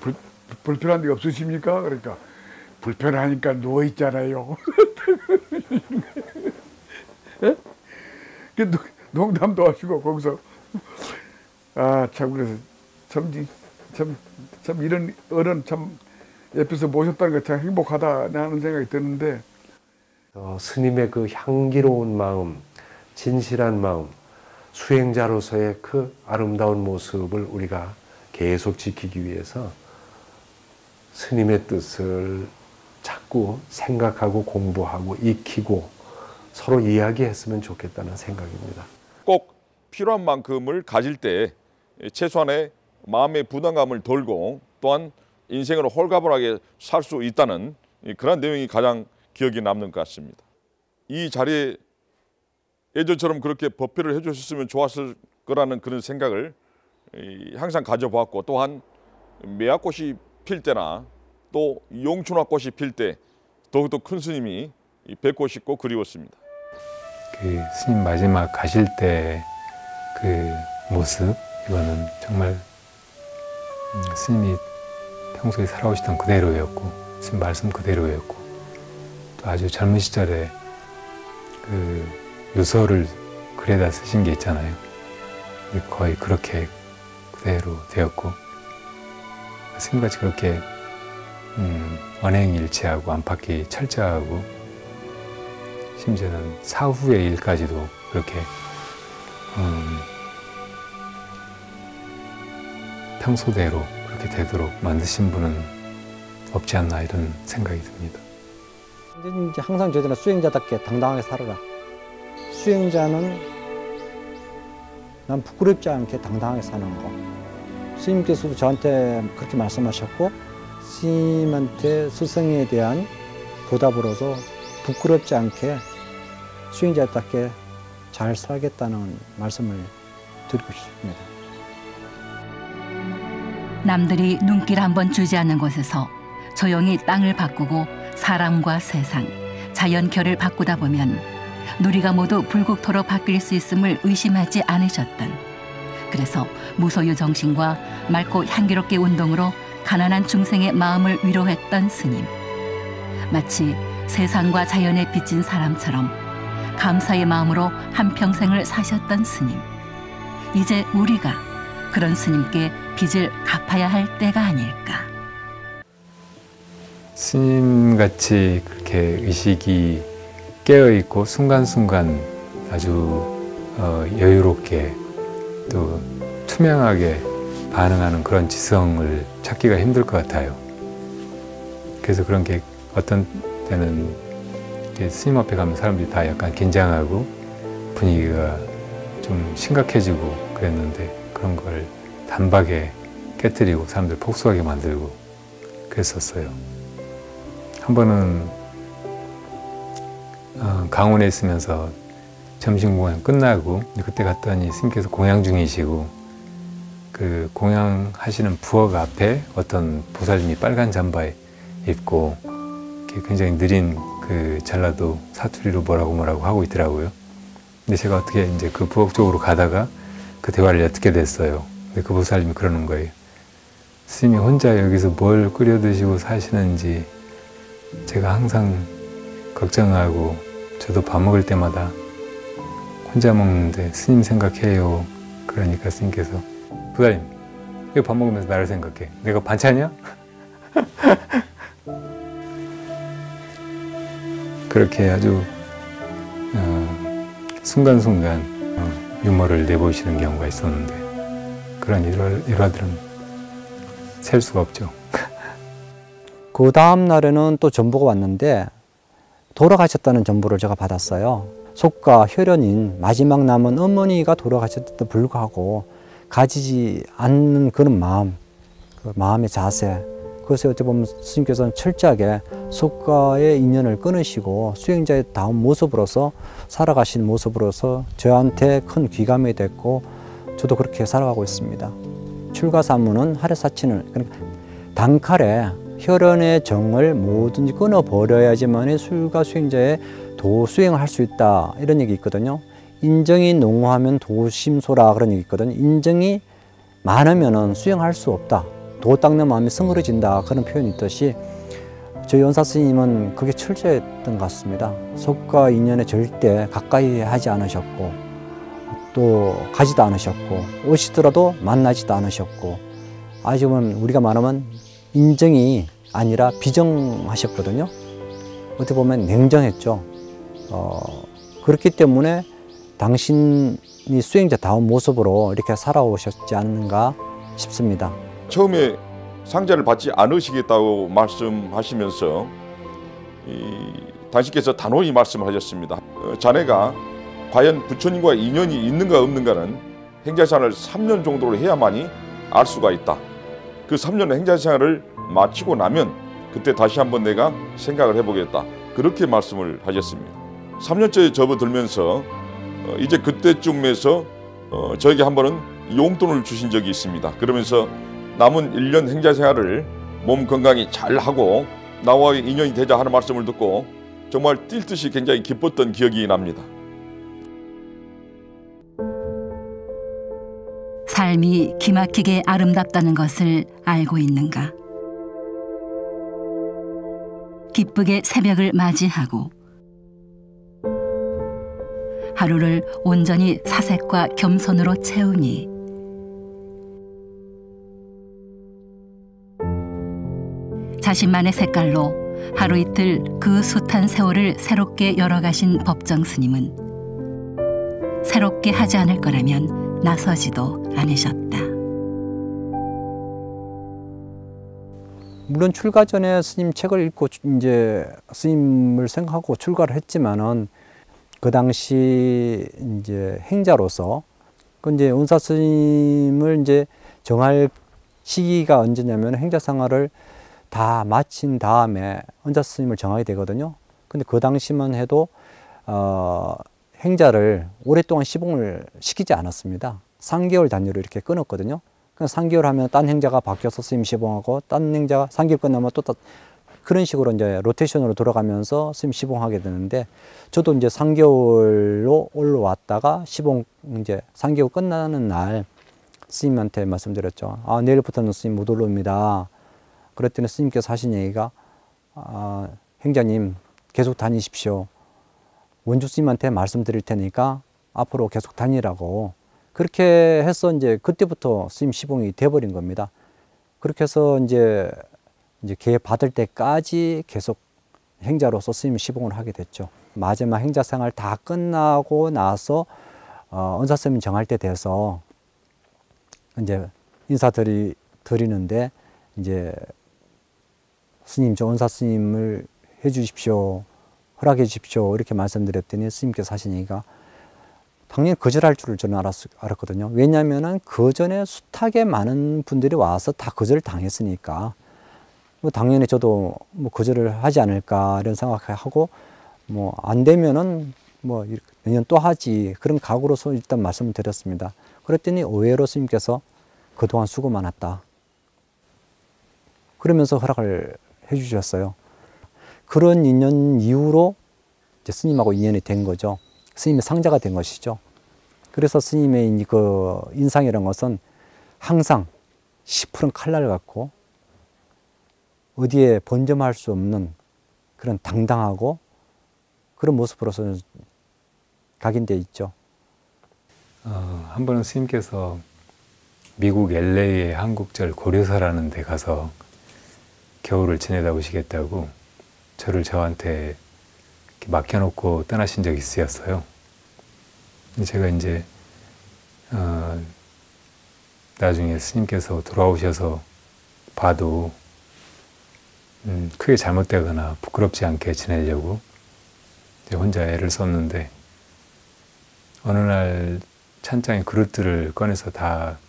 불편한 데 없으십니까? 그러니까 불편하니까 누워 있잖아요. 예? 농담도 하시고 거기서 참 그래서 참 이런 어른 참 옆에서 모셨다는 게 참 행복하다 하는 생각이 드는데 스님의 그 향기로운 마음, 진실한 마음, 수행자로서의 그 아름다운 모습을 우리가 계속 지키기 위해서 스님의 뜻을 자꾸 생각하고 공부하고 익히고 서로 이야기했으면 좋겠다는 생각입니다. 꼭 필요한 만큼을 가질 때 최소한의 마음의 부담감을 덜고 또한 인생으로 홀가분하게 살 수 있다는 그런 내용이 가장 기억에 남는 것 같습니다. 이 자리에 예전처럼 그렇게 법회를 해주셨으면 좋았을 거라는 그런 생각을 항상 가져보았고 또한 매화꽃이 필 때나 또 용춘화꽃이 필 때 더욱더 큰 스님이 뵙고 싶고 그리웠습니다. 그 스님 마지막 가실 때 그 모습 이거는 정말 스님이 평소에 살아오시던 그대로였고 스님 말씀 그대로였고 또 아주 젊은 시절에 그 유서를 글에다 쓰신 게 있잖아요. 거의 그렇게 그대로 되었고 스님같이 그렇게 언행일치하고 안팎이 철저하고 심지어는 사후의 일까지도 그렇게 평소대로 그렇게 되도록 만드신 분은 없지 않나 이런 생각이 듭니다. 이제 항상 저희들은 수행자답게 당당하게 살아라. 수행자는 난 부끄럽지 않게 당당하게 사는 거. 스님께서도 저한테 그렇게 말씀하셨고 스님한테 스승에 대한 보답으로서 부끄럽지 않게 수행자답게 잘 살겠다는 말씀을 드리고 싶습니다. 남들이 눈길 한번 주지 않는 곳에서 조용히 땅을 바꾸고 사람과 세상, 자연결을 바꾸다 보면 누리가 모두 불국토로 바뀔 수 있음을 의심하지 않으셨던, 그래서 무소유 정신과 맑고 향기롭게 운동으로 가난한 중생의 마음을 위로했던 스님. 마치 세상과 자연에 빚진 사람처럼 감사의 마음으로 한평생을 사셨던 스님. 이제 우리가 그런 스님께 빚을 갚아야 할 때가 아닐까. 스님같이 그렇게 의식이 깨어있고 순간순간 아주 여유롭게 또 투명하게 반응하는 그런 지성을 찾기가 힘들 것 같아요. 그래서 그런 게 어떤 때는 스님 앞에 가면 사람들이 다 약간 긴장하고 분위기가 좀 심각해지고 그랬는데 그런 걸 단박에 깨뜨리고 사람들 복수하게 만들고 그랬었어요. 한 번은 강원에 있으면서 점심 공양 끝나고 그때 갔더니 스님께서 공양 중이시고 그 공양 하시는 부엌 앞에 어떤 보살님이 빨간 잠바 입고 굉장히 느린 그 전라도 사투리로 뭐라고 하고 있더라고요. 근데 제가 어떻게 이제 그 부엌 쪽으로 가다가 그 대화를 어떻게 됐어요. 근데 그 보살님이 그러는 거예요. 스님이 혼자 여기서 뭘 끓여 드시고 사시는지 제가 항상 걱정하고, 저도 밥 먹을 때마다 혼자 먹는데 스님 생각해요. 그러니까 스님께서, 부사님, 이거 밥 먹으면서 나를 생각해. 내가 반찬이야? 그렇게 아주 순간순간 유머를 내보이시는 경우가 있었는데, 그런 일화들은 셀 수가 없죠. 그 다음 날에는 또 전보가 왔는데 돌아가셨다는 전보를 제가 받았어요. 속과 혈연인 마지막 남은 어머니가 돌아가셨음에도 불구하고 가지지 않는 그런 마음, 그 마음의 자세. 그래서 어떻게 보면 스님께서는 철저하게 속과의 인연을 끊으시고 수행자의 다운 모습으로서 살아가신 모습으로서 저한테 큰 귀감이 됐고, 저도 그렇게 살아가고 있습니다. 출가사무는 하레사친을, 그러니까 단칼에 혈연의 정을 뭐든지 끊어버려야지만 출가 수행자의 도 수행을 할 수 있다, 이런 얘기 있거든요. 인정이 농후하면 도심소라, 그런 얘기 있거든요. 인정이 많으면 수행할 수 없다, 도 닦는 마음이 성그러진다, 그런 표현이 있듯이 저희 연사 스님은 그게 철저했던 것 같습니다. 속과 인연에 절대 가까이 하지 않으셨고, 또 가지도 않으셨고, 오시더라도 만나지도 않으셨고, 아직은 우리가 말하면 인정이 아니라 비정하셨거든요. 어떻게 보면 냉정했죠. 그렇기 때문에 당신이 수행자다운 모습으로 이렇게 살아오셨지 않는가 싶습니다. 처음에 상자를 받지 않으시겠다고 말씀하시면서 당신께서 단호히 말씀하셨습니다. 자네가 과연 부처님과 인연이 있는가 없는가는 행자생활을 3년 정도를 해야만이 알 수가 있다. 그 3년의 행자생활을 마치고 나면 그때 다시 한번 내가 생각을 해보겠다. 그렇게 말씀을 하셨습니다. 3년째 접어들면서 이제 그때쯤에서 저에게 한 번은 용돈을 주신 적이 있습니다. 그러면서 남은 1년 행자생활을 몸 건강히 잘하고 나와의 인연이 되자 하는 말씀을 듣고 정말 뛸 듯이 굉장히 기뻤던 기억이 납니다. 삶이 기막히게 아름답다는 것을 알고 있는가? 기쁘게 새벽을 맞이하고 하루를 온전히 사색과 겸손으로 채우니 자신만의 색깔로 하루 이틀 그 숱한 세월을 새롭게 열어가신 법정 스님은 새롭게 하지 않을 거라면 나서지도 않으셨다. 물론 출가 전에 스님 책을 읽고 이제 스님을 생각하고 출가를 했지만은 그 당시 이제 행자로서 그 이제 은사 스님을 이제 정할 시기가 언제냐면 행자 생활을 다 마친 다음에 은사 스님을 정하게 되거든요. 근데 그 당시만 해도 행자를 오랫동안 시봉을 시키지 않았습니다. 3개월 단위로 이렇게 끊었거든요. 3개월 하면 딴 행자가 바뀌어서 스님 시봉하고 딴 행자가 3개월 끝나면 또 그런 식으로 이제 로테이션으로 돌아가면서 스님 시봉하게 되는데, 저도 이제 3개월로 올라왔다가 시봉 이제 3개월 끝나는 날 스님한테 말씀드렸죠. 내일부터는 스님 못 올라옵니다. 그랬더니 스님께서 하신 얘기가 행자님 계속 다니십시오. 원주 스님한테 말씀드릴 테니까 앞으로 계속 다니라고. 그렇게 해서 이제 그때부터 스님 시봉이 돼버린 겁니다. 그렇게 해서 이제 개 받을 때까지 계속 행자로서 스님 시봉을 하게 됐죠. 마지막 행자 생활 다 끝나고 나서 은사 스님 정할 때 돼서 이제 인사드리는데 이제 스님 저 은사 스님을 해주십시오, 허락해 주십시오 이렇게 말씀드렸더니 스님께서 하신 얘기가 당연히 거절할 줄을 저는 알았거든요. 왜냐하면 그 전에 숱하게 많은 분들이 와서 다 거절을 당했으니까 뭐 당연히 저도 뭐 거절을 하지 않을까 이런 생각하고 뭐 안 되면은 뭐 내년 또 하지 그런 각오로서 일단 말씀을 드렸습니다. 그랬더니 의외로 스님께서 그동안 수고 많았다 그러면서 허락을 해주셨어요. 그런 인연 이후로 이제 스님하고 인연이 된 거죠. 스님의 상자가 된 것이죠. 그래서 스님의 그 인상이라는 것은 항상 시푸른 칼날 같고 어디에 번점할 수 없는 그런 당당하고 그런 모습으로서 각인되어 있죠. 한 번은 스님께서 미국 LA의 한국절 고려사라는 데 가서 겨울을 지내다 오시겠다고 저를 저한테 맡겨놓고 떠나신 적이 있었어요. 제가 이제 나중에 스님께서 돌아오셔서 봐도 크게 잘못되거나 부끄럽지 않게 지내려고 이제 혼자 애를 썼는데 어느 날 찬장에 그릇들을 꺼내서 다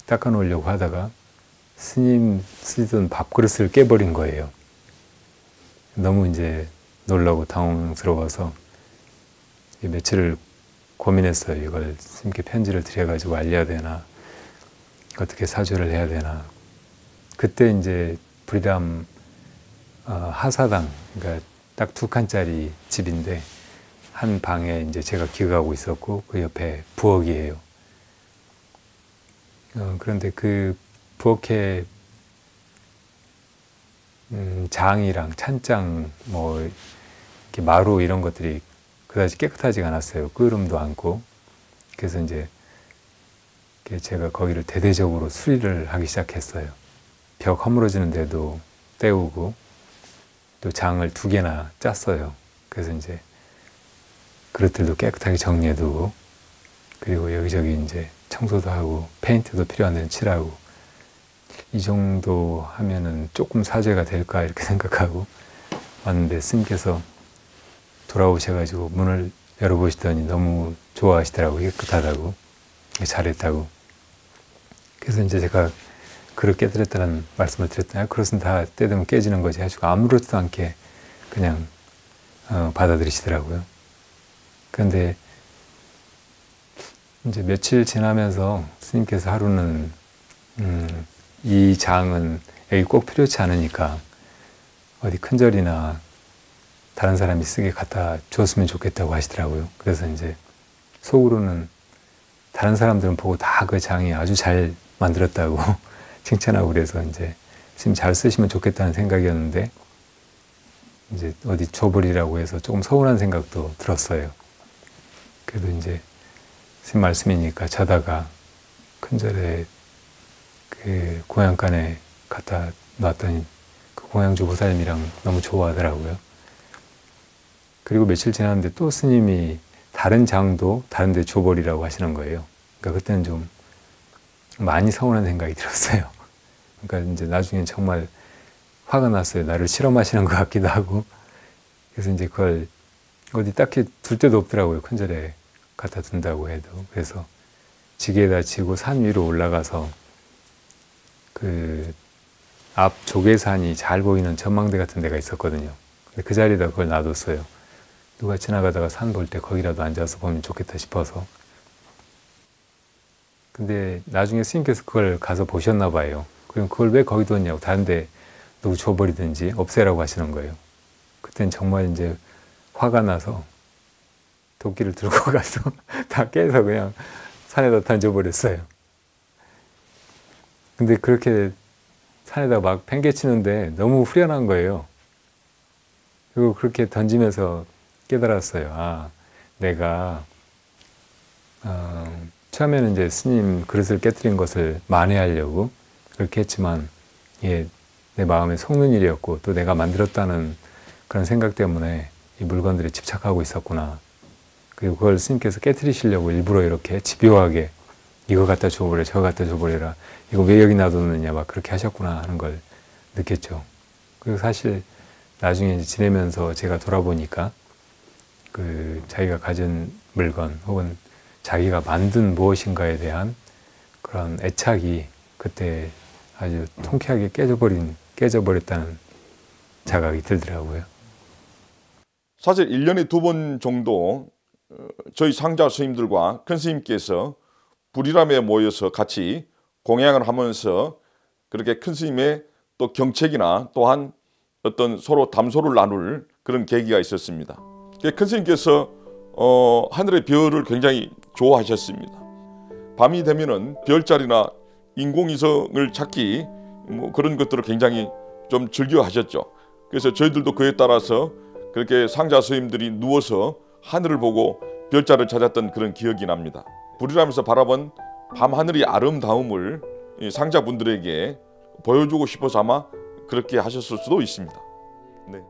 닦아 놓으려고 하다가 스님 쓰던 밥그릇을 깨버린 거예요. 너무 이제 놀라고 당황스러워서 며칠을 고민했어요. 이걸 스님께 편지를 드려가지고 알려야 되나, 어떻게 사죄를 해야 되나. 그때 이제 부리담 하사당, 그러니까 딱 2칸짜리 집인데 한 방에 이제 제가 기억하고 있었고 그 옆에 부엌이에요. 그런데 그 부엌에 장이랑 찬장, 뭐 이렇게 마루 이런 것들이 그다지 깨끗하지가 않았어요. 끄름도 않고. 그래서 이제 제가 거기를 대대적으로 수리를 하기 시작했어요. 벽 허물어지는 데도 때우고 또 장을 2개나 짰어요. 그래서 이제 그릇들도 깨끗하게 정리해두고 그리고 여기저기 이제 청소도 하고 페인트도 필요한 데는 칠하고 이 정도 하면은 조금 사죄가 될까 이렇게 생각하고 왔는데 스님께서 돌아오셔가지고 문을 열어보시더니 너무 좋아하시더라고요. 깨끗하다고, 잘했다고. 그래서 이제 제가 그릇 깨뜨렸다는 말씀을 드렸더니 그릇은 다 때 되면 깨지는 거지 하시고 아무렇지도 않게 그냥 받아들이시더라고요. 그런데 이제 며칠 지나면서 스님께서 하루는 이 장은 여기 꼭 필요치 않으니까 어디 큰 절이나 다른 사람이 쓰게 갖다 줬으면 좋겠다고 하시더라고요. 그래서 이제 속으로는 다른 사람들은 보고 다 그 장이 아주 잘 만들었다고 칭찬하고 그래서 이제 스님 잘 쓰시면 좋겠다는 생각이었는데 이제 어디 줘버리라고 해서 조금 서운한 생각도 들었어요. 그래도 이제 스님 말씀이니까 자다가 큰절에 그 공양간에 갖다 놨더니 그 공양주 보살님이랑 너무 좋아하더라고요. 그리고 며칠 지났는데 또 스님이 다른 장도 다른 데 줘버리라고 하시는 거예요. 그러니까 그때는 좀 많이 서운한 생각이 들었어요. 그러니까 이제 나중엔 정말 화가 났어요. 나를 실험하시는 것 같기도 하고. 그래서 이제 그걸 어디 딱히 둘 데도 없더라고요. 큰절에 갖다 둔다고 해도. 그래서 지게에다 지고 산 위로 올라가서 그 앞 조계산이 잘 보이는 전망대 같은 데가 있었거든요. 근데 그 자리에다 그걸 놔뒀어요. 누가 지나가다가 산 볼 때 거기라도 앉아서 보면 좋겠다 싶어서. 근데 나중에 스님께서 그걸 가서 보셨나 봐요. 그럼 그걸 왜 거기 뒀냐고 다른 데 누구 줘버리든지 없애라고 하시는 거예요. 그땐 정말 이제 화가 나서 도끼를 들고 가서 다 깨서 그냥 산에다 던져버렸어요. 근데 그렇게 산에다 막 팽개치는데 너무 후련한 거예요. 그리고 그렇게 던지면서 깨달았어요. 아, 내가 처음에는 이제 스님 그릇을 깨뜨린 것을 만회하려고 그렇게 했지만 이게 내 마음에 속는 일이었고 또 내가 만들었다는 그런 생각 때문에 이 물건들에 집착하고 있었구나. 그리고 그걸 스님께서 깨뜨리시려고 일부러 이렇게 집요하게 이거 갖다 줘버려, 저거 갖다 줘버려라. 이거 왜 여기 놔뒀느냐 막 그렇게 하셨구나 하는 걸 느꼈죠. 그리고 사실 나중에 이제 지내면서 제가 돌아보니까 그 자기가 가진 물건 혹은 자기가 만든 무엇인가에 대한 그런 애착이 그때 아주 통쾌하게 깨져버렸다는 자각이 들더라고요. 사실 1년에 2번 정도 저희 상자 스님들과 큰 스님께서 불이람에 모여서 같이 공양을 하면서 그렇게 큰 스님의 또 경책이나 또한 어떤 서로 담소를 나눌 그런 계기가 있었습니다. 큰 스님께서 하늘의 별을 굉장히 좋아하셨습니다. 밤이 되면은 별자리나 인공위성을 찾기 뭐 그런 것들을 굉장히 좀 즐겨 하셨죠. 그래서 저희들도 그에 따라서 그렇게 상자 스님들이 누워서 하늘을 보고 별자리를 찾았던 그런 기억이 납니다. 불이라면서 바라본 밤하늘의 아름다움을 상자분들에게 보여주고 싶어서 아마 그렇게 하셨을 수도 있습니다. 네.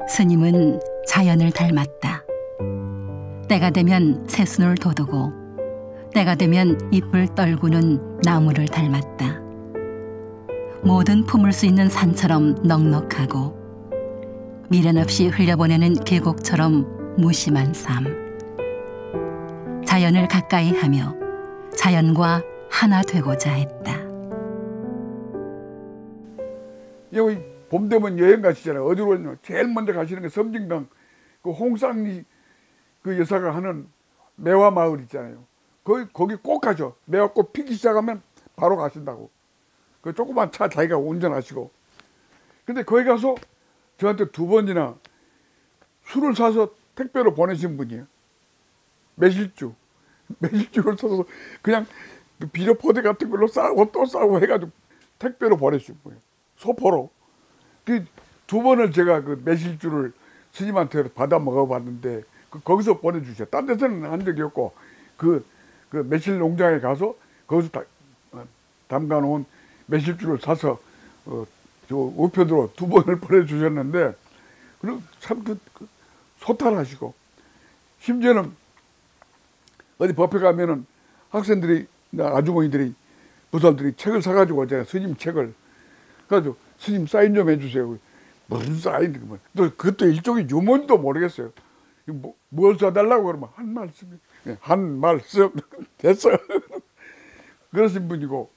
스님은 자연을 닮았다. 때가 되면 새순을 돋우고 때가 되면 잎을 떨구는 나무를 닮았다. 모든 품을 수 있는 산처럼 넉넉하고 미련 없이 흘려보내는 계곡처럼 무심한 삶. 자연을 가까이 하며 자연과 하나 되고자 했다. 여기 봄 되면 여행 가시잖아요. 어디로 가냐? 제일 먼저 가시는 게 섬진강 그 홍쌍리 그 여사가 하는 매화 마을 있잖아요. 거기 꼭 가죠. 매화꽃 피기 시작하면 바로 가신다고. 그 조그만 차 자기가 운전하시고. 근데 거기 가서 저한테 2번이나 술을 사서 택배로 보내신 분이에요. 매실주를 사서 그냥 비료 포대 같은 걸로 싸고 또 싸고 해가지고 택배로 보내신 거예요. 소포로. 그 2번을 제가 그 매실주를 스님한테 받아 먹어봤는데 거기서 보내주세요. 딴 데서는 한 적이 없고 그 매실 농장에 가서 거기서 담가놓은 매실주를 사서 저 우편으로 2번을 보내주셨는데 그리고 참 소탈하시고 심지어는 어디 법회 가면은 학생들이 아주머니들이 부사들이 책을 사가지고 오잖아요. 스님 책을. 그래가지고 스님 사인 좀 해주세요. 무슨 사인? 또 그것도 일종의 유머인도 모르겠어요. 뭘 써달라고 그러면 한 말씀, 한 말씀 됐어요. 그러신 분이고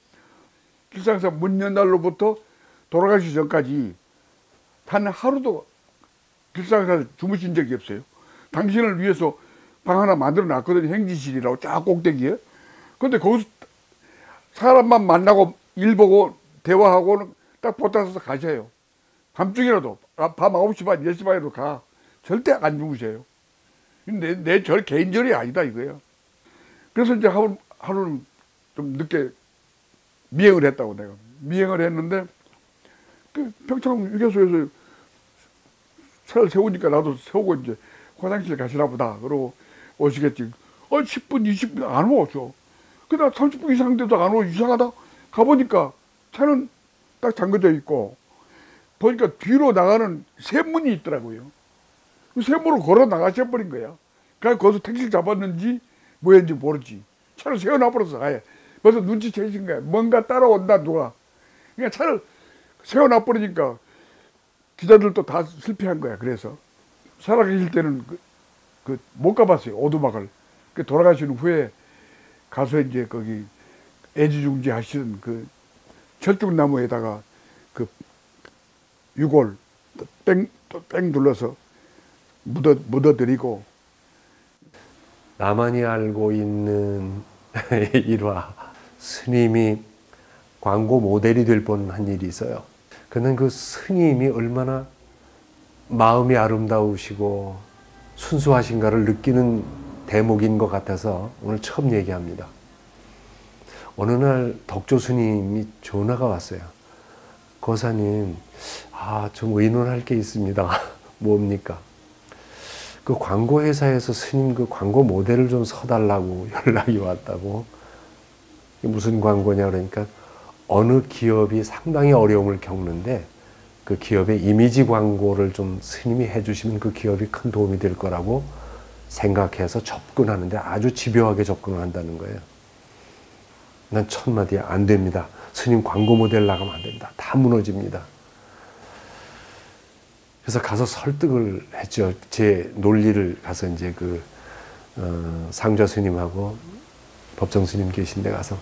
길상사 문 연 날로부터 돌아가시기 전까지 단 하루도 길상사를 주무신 적이 없어요. 당신을 위해서 방 하나 만들어 놨거든요. 행지실이라고 쫙 꼭대기에. 근데 거기서 사람만 만나고 일 보고 대화하고는 딱 보따서 가셔요. 밤중이라도 밤 9시 반, 10시 반에도 가. 절대 안 주무세요. 내 절 개인절이 아니다 이거예요. 그래서 이제 하루는 좀 늦게 미행을 했다고 내가. 미행을 했는데 그 평창 휴게소에서 차를 세우니까 나도 세우고 이제 화장실 가시나 보다. 그러고 오시겠지. 10분, 20분 안 오죠. 그다음 30분 이상 돼도 안 오고 이상하다. 가보니까 차는 딱 잠겨져 있고 보니까 뒤로 나가는 샘문이 있더라고요. 그 샘문으로 걸어 나가셔버린 거야. 그래서 거기서 택시를 잡았는지 뭐였는지 모르지. 차를 세워놔버려서 아예. 벌써 눈치채신 거야. 뭔가 따라온다 누가. 그러니까 차를 세워놔버리니까 기자들도 다 실패한 거야. 그래서 살아계실 때는 못 가봤어요. 오두막을. 돌아가신 후에 가서 이제 거기 애지중지 하시는 그 철쭉나무에다가 그 유골 뺑 둘러서 묻어드리고. 나만이 알고 있는 일화. 스님이 광고 모델이 될 뻔한 일이 있어요. 그는 그 스님이 얼마나 마음이 아름다우시고 순수하신가를 느끼는 대목인 것 같아서 오늘 처음 얘기합니다. 어느 날 덕조 스님이 전화가 왔어요. 거사님, 좀 의논할 게 있습니다. 뭡니까? 그 광고 회사에서 스님 그 광고 모델을 좀 서달라고 연락이 왔다고. 무슨 광고냐 그러니까 어느 기업이 상당히 어려움을 겪는데 그 기업의 이미지 광고를 좀 스님이 해주시면 그 기업이 큰 도움이 될 거라고 생각해서 접근하는데 아주 집요하게 접근을 한다는 거예요. 난 첫마디에 안 됩니다. 스님 광고 모델 나가면 안 됩니다. 다 무너집니다. 그래서 가서 설득을 했죠. 제 논리를 가서 이제 상좌 스님하고 법정 스님 계신 데 가서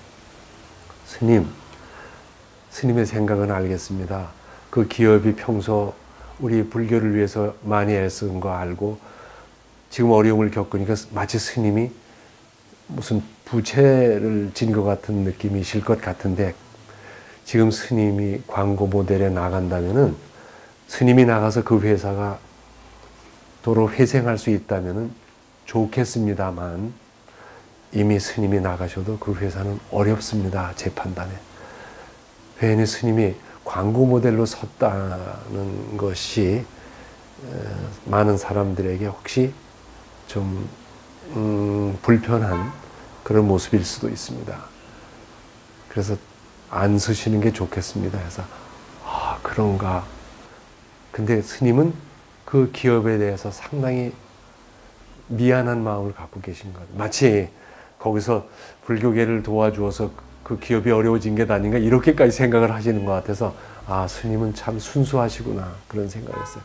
스님의 생각은 알겠습니다. 그 기업이 평소 우리 불교를 위해서 많이 애쓴 거 알고 지금 어려움을 겪으니까 마치 스님이 무슨 부채를 진 것 같은 느낌이실 것 같은데 지금 스님이 광고 모델에 나간다면은 스님이 나가서 그 회사가 도로 회생할 수 있다면은 좋겠습니다만 이미 스님이 나가셔도 그 회사는 어렵습니다. 제 판단에. 괜히 스님이 광고 모델로 섰다는 것이 많은 사람들에게 혹시 좀 불편한 그런 모습일 수도 있습니다. 그래서 안 쓰시는 게 좋겠습니다 해서 아 그런가. 근데 스님은 그 기업에 대해서 상당히 미안한 마음을 갖고 계신 거예요. 마치 거기서 불교계를 도와주어서 그 기업이 어려워진 게 아닌가 이렇게까지 생각을 하시는 것 같아서 아 스님은 참 순수하시구나 그런 생각을 했어요.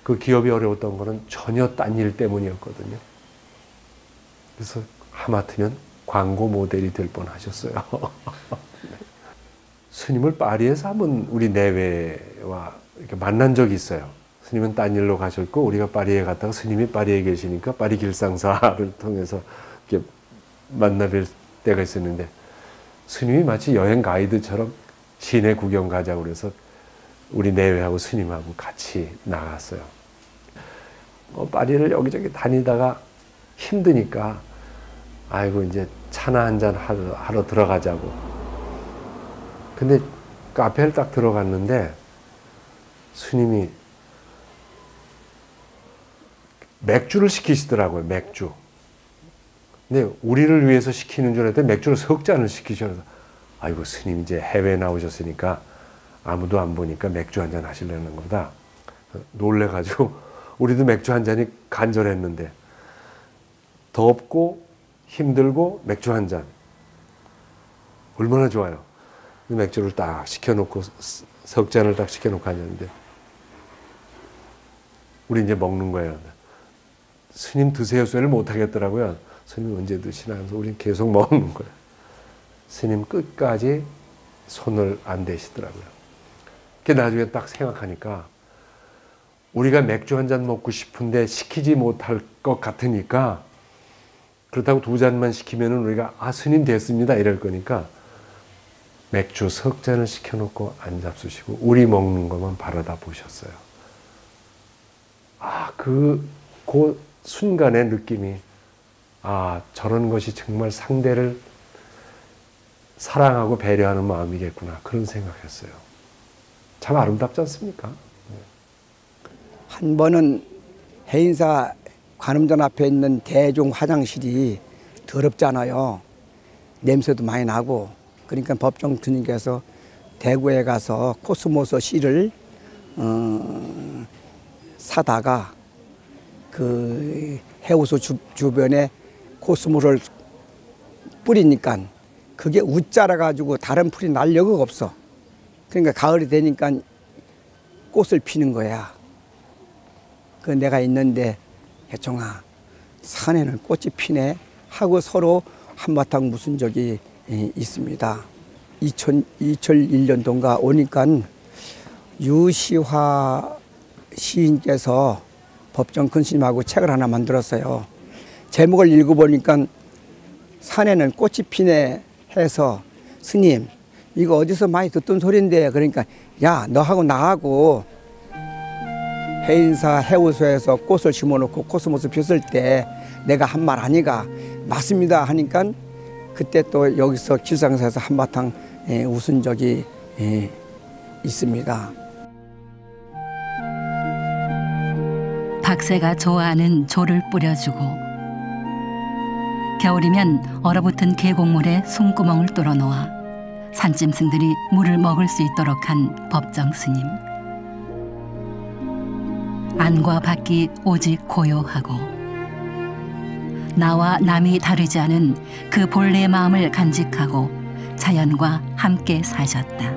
그 기업이 어려웠던 거는 전혀 딴 일 때문이었거든요. 그래서 하마터면 광고 모델이 될 뻔하셨어요. 스님을 파리에서 한번 우리 내외와 이렇게 만난 적이 있어요. 스님은 딴 일로 가셨고 우리가 파리에 갔다가 스님이 파리에 계시니까 파리 길상사를 통해서 이렇게 만나뵐 때가 있었는데 스님이 마치 여행 가이드처럼 시내 구경 가자고 그래서 우리 내외하고 스님하고 같이 나갔어요. 파리를 여기저기 다니다가 힘드니까 아이고 이제 차나 한잔 하러 들어가자고. 근데 카페를 딱 들어갔는데 스님이 맥주를 시키시더라고요. 맥주. 근데 우리를 위해서 시키는 줄 알았더니 맥주를 석 잔을 시키셔서 아이고 스님 이제 해외에 나오셨으니까 아무도 안 보니까 맥주 한 잔 하시려는 거다. 놀래가지고 우리도 맥주 한 잔이 간절했는데 덥고 힘들고 맥주 한 잔 얼마나 좋아요. 맥주를 딱 시켜놓고 석 잔을 딱 시켜놓고 앉았는데 우리 이제 먹는 거예요. 스님 드세요 소리를 못 하겠더라고요. 스님 언제 드시나 하면서 우린 계속 먹는 거예요. 스님 끝까지 손을 안 대시더라고요. 그 나중에 딱 생각하니까 우리가 맥주 한 잔 먹고 싶은데 시키지 못할 것 같으니까 그렇다고 두 잔만 시키면은 우리가 아 스님 됐습니다 이럴 거니까 맥주 석 잔을 시켜놓고 안 잡수시고 우리 먹는 것만 바라다 보셨어요. 아 그 순간의 느낌이 아 저런 것이 정말 상대를 사랑하고 배려하는 마음이겠구나 그런 생각했어요. 참 아름답지 않습니까? 한 번은 해인사 관음전 앞에 있는 대종 화장실이 더럽잖아요. 냄새도 많이 나고. 그러니까 법정 스님께서 대구에 가서 코스모스 씨를 사다가 그 해우소 주변에 코스모스를 뿌리니까 그게 웃자라 가지고 다른 풀이 날 여유가 없어. 그러니까 가을이 되니까 꽃을 피는 거야. 그 내가 있는데 혜총아 산에는 꽃이 피네 하고 서로 한바탕 무슨 적이 있습니다. 2001년도인가 오니까 유시화 시인께서 법정 큰 스님하고 책을 하나 만들었어요. 제목을 읽어보니까 산에는 꽃이 피네 해서 스님 이거 어디서 많이 듣던 소리인데 그러니까 야 너하고 나하고 해인사 해우소에서 꽃을 심어놓고 코스모스 폈을 때 내가 한 말 아니가 맞습니다 하니까 그때 또 여기서 길상사에서 한바탕 웃은 적이 있습니다. 박새가 좋아하는 조를 뿌려주고 겨울이면 얼어붙은 계곡물에 숨구멍을 뚫어놓아 산짐승들이 물을 먹을 수 있도록 한 법정 스님. 안과 밖이 오직 고요하고 나와 남이 다르지 않은 그 본래의 마음을 간직하고 자연과 함께 사셨다.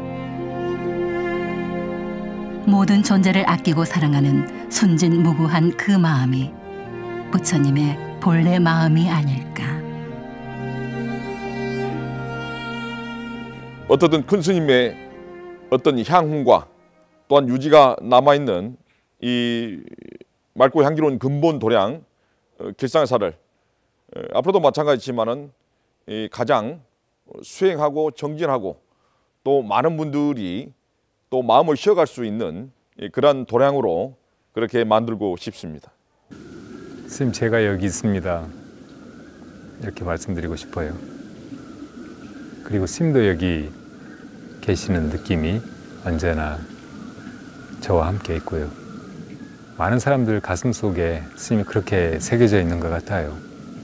모든 존재를 아끼고 사랑하는 순진무구한 그 마음이 부처님의 본래 마음이 아닐까. 어떻든 큰 스님의 어떤 향훈과 또한 유지가 남아있는 이 맑고 향기로운 근본 도량 길상사를 앞으로도 마찬가지지만은 가장 수행하고 정진하고 또 많은 분들이 또 마음을 쉬어갈 수 있는 그런 도량으로 그렇게 만들고 싶습니다. 스님, 제가 여기 있습니다. 이렇게 말씀드리고 싶어요. 그리고 스님도 여기 계시는 느낌이 언제나 저와 함께 있고요. 많은 사람들 가슴 속에 스님이 그렇게 새겨져 있는 것 같아요.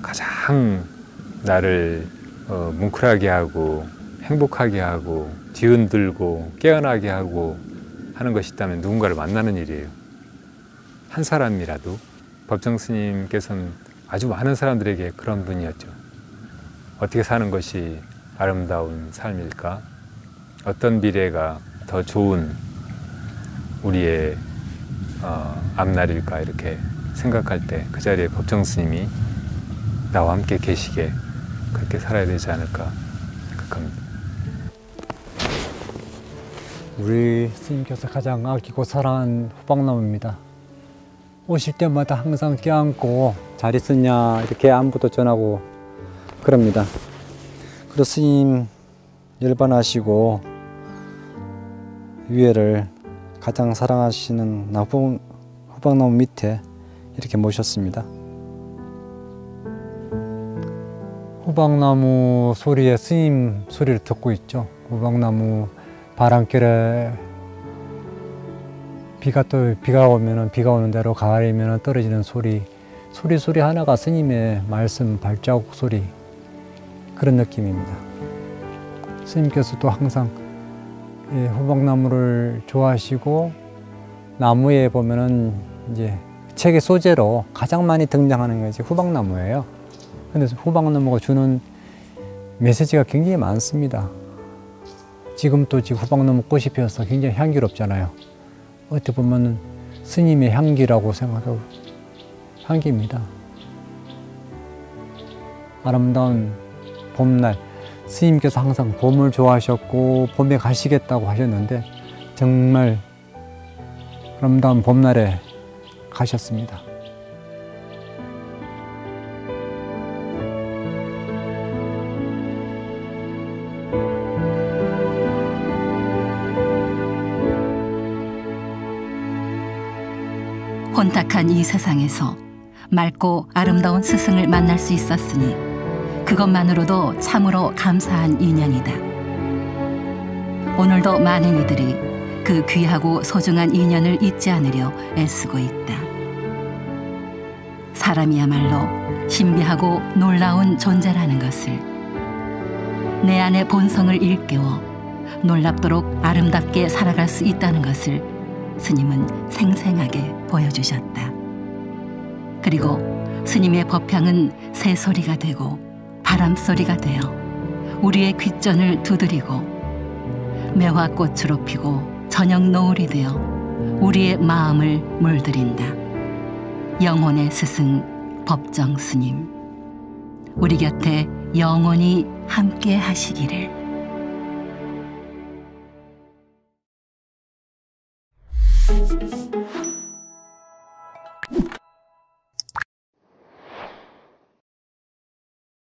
가장 나를 뭉클하게 하고 행복하게 하고 뒤흔들고 깨어나게 하고 하는 것이 있다면 누군가를 만나는 일이에요. 한 사람이라도. 법정 스님께서는 아주 많은 사람들에게 그런 분이었죠. 어떻게 사는 것이 아름다운 삶일까? 어떤 미래가 더 좋은 우리의 앞날일까? 이렇게 생각할 때 그 자리에 법정 스님이 나와 함께 계시게 그렇게 살아야 되지 않을까 생각합니다. 우리 스님께서 가장 아끼고 사랑하는 호박나무입니다. 오실 때마다 항상 껴안고 잘 있었냐 이렇게 안부도 전하고 그럽니다. 그리고 스님 열반하시고 위에를 가장 사랑하시는 호박나무 밑에 이렇게 모셨습니다. 호박나무 소리에 스님 소리를 듣고 있죠. 호박나무 바람결에 비가 오면은 비가 오는 대로 가을이면은 떨어지는 소리 하나가 스님의 말씀 발자국 소리, 그런 느낌입니다. 스님께서도 항상 호박나무를 좋아하시고, 나무에 보면은 이제 책의 소재로 가장 많이 등장하는 것이 호박나무예요. 근데 호박나무가 주는 메시지가 굉장히 많습니다. 지금 호박나무 꽃이 피어서 굉장히 향기롭잖아요. 어떻게 보면 스님의 향기라고 생각하고 향기입니다. 아름다운 봄날, 스님께서 항상 봄을 좋아하셨고 봄에 가시겠다고 하셨는데 정말 아름다운 봄날에 가셨습니다. 혼탁한 이 세상에서 맑고 아름다운 스승을 만날 수 있었으니 그것만으로도 참으로 감사한 인연이다. 오늘도 많은 이들이 그 귀하고 소중한 인연을 잊지 않으려 애쓰고 있다. 사람이야말로 신비하고 놀라운 존재라는 것을, 내 안의 본성을 일깨워 놀랍도록 아름답게 살아갈 수 있다는 것을 스님은 생생하게 보여주셨다. 그리고 스님의 법향은 새소리가 되고 바람소리가 되어 우리의 귓전을 두드리고, 매화꽃으로 피고 저녁 노을이 되어 우리의 마음을 물들인다. 영혼의 스승 법정 스님, 우리 곁에 영원히 함께 하시기를.